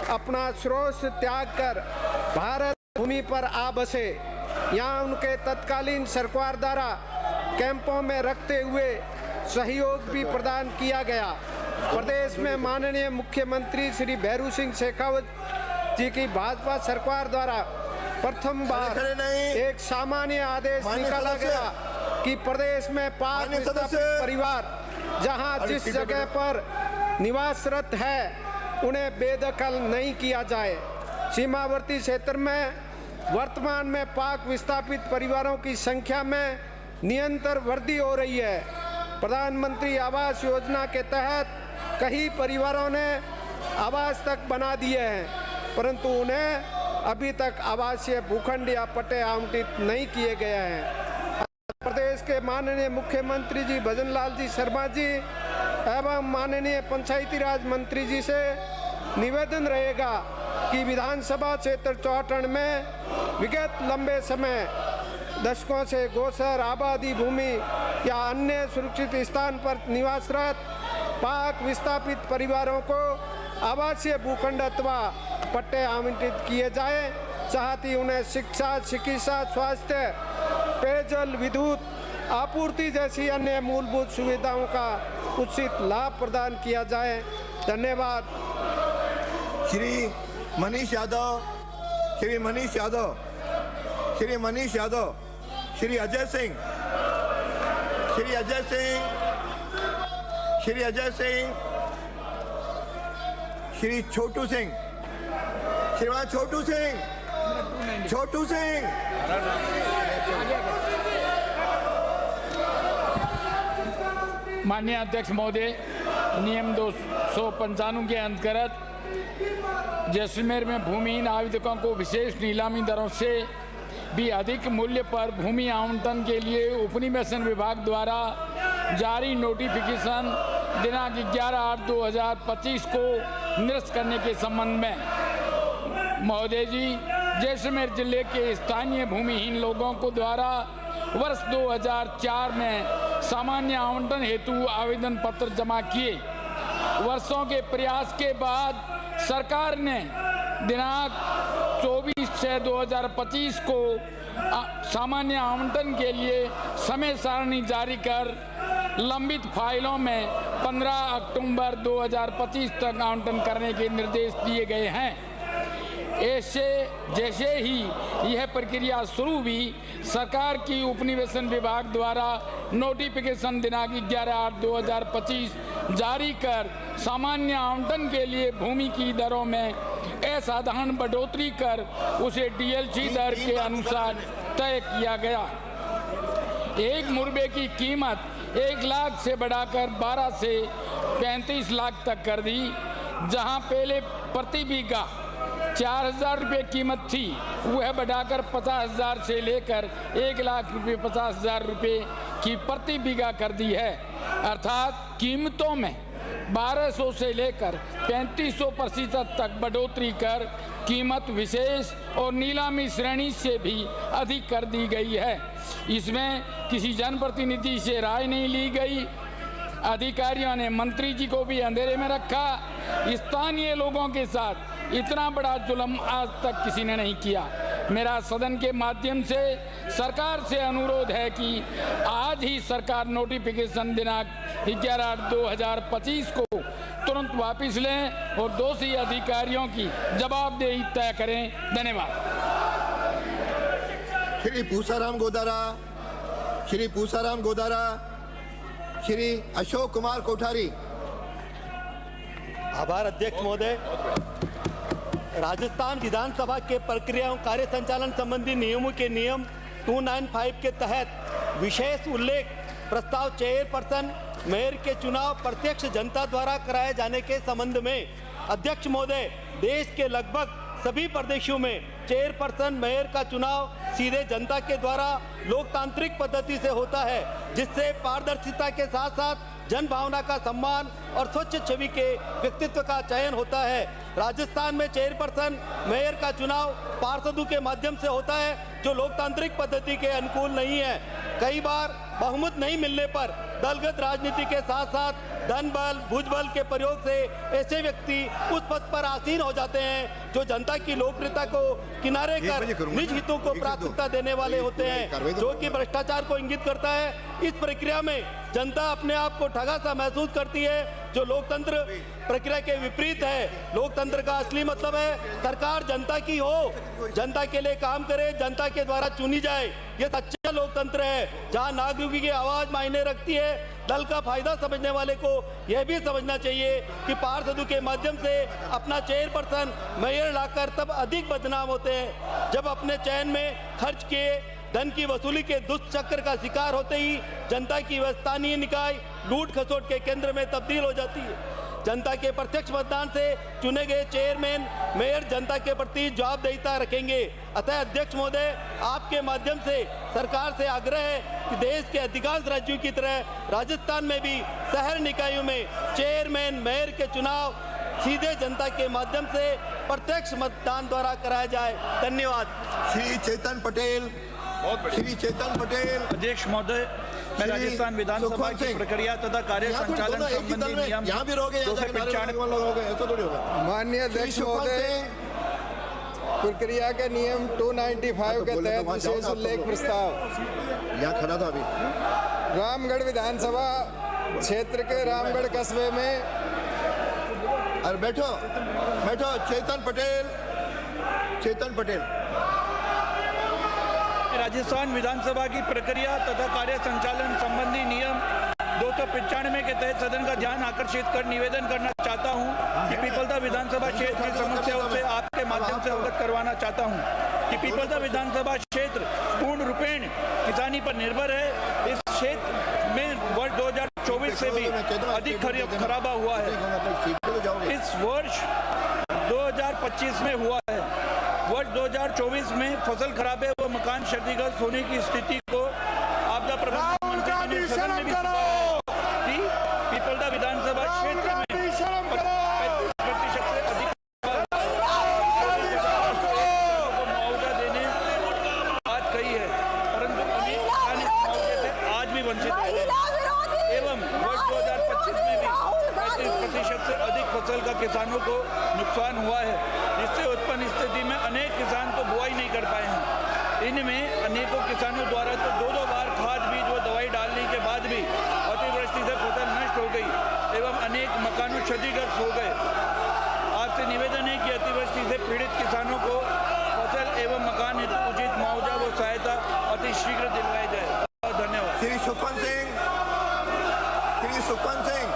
अपना स्रोत त्याग कर भारत भूमि पर आ बसे। यहाँ उनके तत्कालीन सरकार द्वारा कैंपों में रखते हुए सहयोग भी प्रदान किया गया। प्रदेश में माननीय मुख्यमंत्री श्री भैरू सिंह शेखावत जी की भाजपा सरकार द्वारा प्रथम बार एक सामान्य आदेश निकाला गया कि प्रदेश में पाक विस्थापित परिवार जहां जिस जगह पर निवासरत है उन्हें बेदखल नहीं किया जाए। सीमावर्ती क्षेत्र में वर्तमान में पाक विस्थापित परिवारों की संख्या में निरंतर वृद्धि हो रही है। प्रधानमंत्री आवास योजना के तहत कई परिवारों ने आवास तक बना दिए हैं, परंतु उन्हें अभी तक आवासीय भूखंड या पट्टे आवंटित नहीं किए गए हैं। प्रदेश के माननीय मुख्यमंत्री जी भजन लाल जी शर्मा जी एवं माननीय पंचायती राज मंत्री जी से निवेदन रहेगा कि विधानसभा क्षेत्र चौहटन में विगत लंबे समय दशकों से गोचर आबादी भूमि या अन्य सुरक्षित स्थान पर निवासरत पाक विस्थापित परिवारों को आवासीय भूखंड अथवा पट्टे आवंटित किए जाए, साथ ही उन्हें शिक्षा, चिकित्सा, स्वास्थ्य, पेयजल, विद्युत आपूर्ति जैसी अन्य मूलभूत सुविधाओं का उचित लाभ प्रदान किया जाए। धन्यवाद। श्री मनीष यादव, श्री मनीष यादव, श्री मनीष यादव, श्री अजय सिंह, श्री अजय सिंह, श्री अजय सिंह, श्री छोटू सिंह, श्रीमान छोटू सिंह, छोटू सिंह। माननीय अध्यक्ष महोदय, नियम 295 के अंतर्गत जैसलमेर में भूमिहीन आवेदकों को विशेष नीलामी दरों से भी अधिक मूल्य पर भूमि आवंटन के लिए उपनिवेशन विभाग द्वारा जारी नोटिफिकेशन दिनांक 11/8/2025 को निरस्त करने के संबंध में महोदय जी, जैसलमेर जिले के स्थानीय भूमिहीन लोगों को द्वारा वर्ष 2004 में सामान्य आवंटन हेतु आवेदन पत्र जमा किए। वर्षों के प्रयास के बाद सरकार ने दिनांक 24/6/2025 को सामान्य आवंटन के लिए समय सारणी जारी कर लंबित फाइलों में 15 अक्टूबर 2025 तक आवंटन करने के निर्देश दिए गए हैं। ऐसे जैसे ही यह प्रक्रिया शुरू हुई, सरकार की उपनिवेशन विभाग द्वारा नोटिफिकेशन दिनांक 11/8/2025 जारी कर सामान्य आवंटन के लिए भूमि की दरों में असाधारण बढ़ोतरी कर उसे डीएलसी दर के अनुसार तय किया गया। एक मुरबे की कीमत 1 लाख से बढ़ाकर 12 से 35 लाख तक कर दी। जहां पहले प्रति बीघा 4,000 रुपये कीमत थी, वह बढ़ाकर 50,000 से लेकर 1,50,000 रुपये की प्रति बीघा कर दी है। अर्थात कीमतों में 1200 से लेकर 3500% तक बढ़ोतरी कर कीमत विशेष और नीलामी श्रेणी से भी अधिक कर दी गई है। इसमें किसी जनप्रतिनिधि से राय नहीं ली गई। अधिकारियों ने मंत्री जी को भी अंधेरे में रखा। स्थानीय लोगों के साथ इतना बड़ा जुल्म आज तक किसी ने नहीं किया। मेरा सदन के माध्यम से सरकार से अनुरोध है कि आज ही सरकार नोटिफिकेशन दिनांक 11/8/2025 को तुरंत वापस लें और दोषी अधिकारियों की जवाबदेही तय करें। धन्यवाद। श्री पूसाराम गोदारा, श्री पूसाराम गोदारा, श्री अशोक कुमार कोठारी। आभार अध्यक्ष महोदय। राजस्थान विधानसभा के प्रक्रिया एवं कार्य संचालन संबंधी नियमों के नियम 295 के तहत विशेष उल्लेख प्रस्ताव चेयरपर्सन मेयर के चुनाव प्रत्यक्ष जनता द्वारा कराए जाने के संबंध में अध्यक्ष महोदय, देश के लगभग सभी प्रदेशों में चेयरपर्सन मेयर का चुनाव सीधे जनता के द्वारा लोकतांत्रिक पद्धति से होता है, जिससे पारदर्शिता के साथ साथ जन भावना का सम्मान और स्वच्छ छवि के व्यक्तित्व का चयन होता है। राजस्थान में चेयरपर्सन मेयर का चुनाव पार्षदों के माध्यम से होता है, जो लोकतांत्रिक पद्धति के अनुकूल नहीं है। कई बार बहुमत नहीं मिलने पर दलगत राजनीति के साथ साथ धन बल, भुजबल के प्रयोग से ऐसे व्यक्ति उस पद पर आसीन हो जाते हैं जो जनता की लोकप्रियता को किनारे कर निज हितों को प्राथमिकता देने वाले होते हैं, जो कि भ्रष्टाचार को इंगित करता है। इस प्रक्रिया में जनता अपने आप को ठगा सा महसूस करती है, जो लोकतंत्र प्रक्रिया के विपरीत है। लोकतंत्र का असली मतलब है सरकार जनता की हो, जनता के लिए काम करे, जनता के द्वारा चुनी जाए। ये सच्चा लोकतंत्र है, जहां नागरिकों की आवाज मायने रखती है। दल का फायदा समझने वाले को यह भी समझना चाहिए कि पार्षदों के माध्यम से अपना चेयरपर्सन मेयर लाकर तब अधिक बदनाम होते हैं, जब अपने चयन में खर्च किए धन की वसूली के दुष्चक्र का शिकार होते ही जनता की स्थानीय निकाय लूट खसोट के केंद्र में तब्दील हो जाती है। जनता के प्रत्यक्ष मतदान से चुने गए चेयरमैन मेयर जनता के प्रति जवाबदेहिता रखेंगे। अतः अध्यक्ष महोदय, आपके माध्यम से सरकार से आग्रह है कि देश के अधिकांश राज्यों की तरह राजस्थान में भी शहर निकायों में चेयरमैन मेयर के चुनाव सीधे जनता के माध्यम से प्रत्यक्ष मतदान द्वारा कराया जाए। धन्यवाद। श्री चेतन पटेल। श्री चेतन पटेल। अध्यक्ष महोदय, मैं राजस्थान विधानसभा की प्रक्रिया तथा कार्य संचालन संबंधी नियम 295 माननीय अध्यक्ष महोदय, प्रक्रिया के नियम 295 के तहत विशेष उल्लेख प्रस्ताव। यहाँ खड़ा था अभी। रामगढ़ विधानसभा क्षेत्र के रामगढ़ कस्बे में। अरे बैठो बैठो। चेतन पटेल। चेतन पटेल। राजस्थान विधानसभा की प्रक्रिया तथा कार्य संचालन संबंधी नियम 295 के तहत सदन का ध्यान आकर्षित कर निवेदन करना चाहता हूं कि पीपलदा विधानसभा क्षेत्र की समस्याओं से आपके माध्यम से अवगत करवाना चाहता हूं कि पीपलदा विधानसभा क्षेत्र पूर्ण रूपेण किसानी पर निर्भर है। इस क्षेत्र में वर्ष 2024 से भी अधिक खराबा हुआ है। इस वर्ष 2025 में हुआ है। वर्ष 2024 में फसल खराबे व मकान क्षतिग्रस्त होने की स्थिति को आपदा प्रबंधन मंत्री ने सदन में भी कि पीपलदा विधानसभा क्षेत्र में 35% से अधिक को मुआवजा देने बात कही है, परंतु अनेक किसान इस मुआवजे से आज भी वंचित है एवं वर्ष 2025 में भी 35% से अधिक फसल का किसानों को नुकसान हुआ है, जिससे उत्पन्न स्थिति में अनेक किसान तो बुआई नहीं कर पाए हैं। इनमें अनेकों किसानों द्वारा तो 2-2 बार खाद बीज व दवाई डालने के बाद भी अतिवृष्टि से फसल नष्ट हो गई एवं अनेक मकानों क्षतिग्रस्त हो गए। आपसे निवेदन है कि अतिवृष्टि से पीड़ित किसानों को फसल एवं मकान हेतु उचित मुआवजा व सहायता अतिशीघ्र दिलवाई जाए। धन्यवाद। श्री सुखवंत सिंह। श्री सुखवंत सिंह।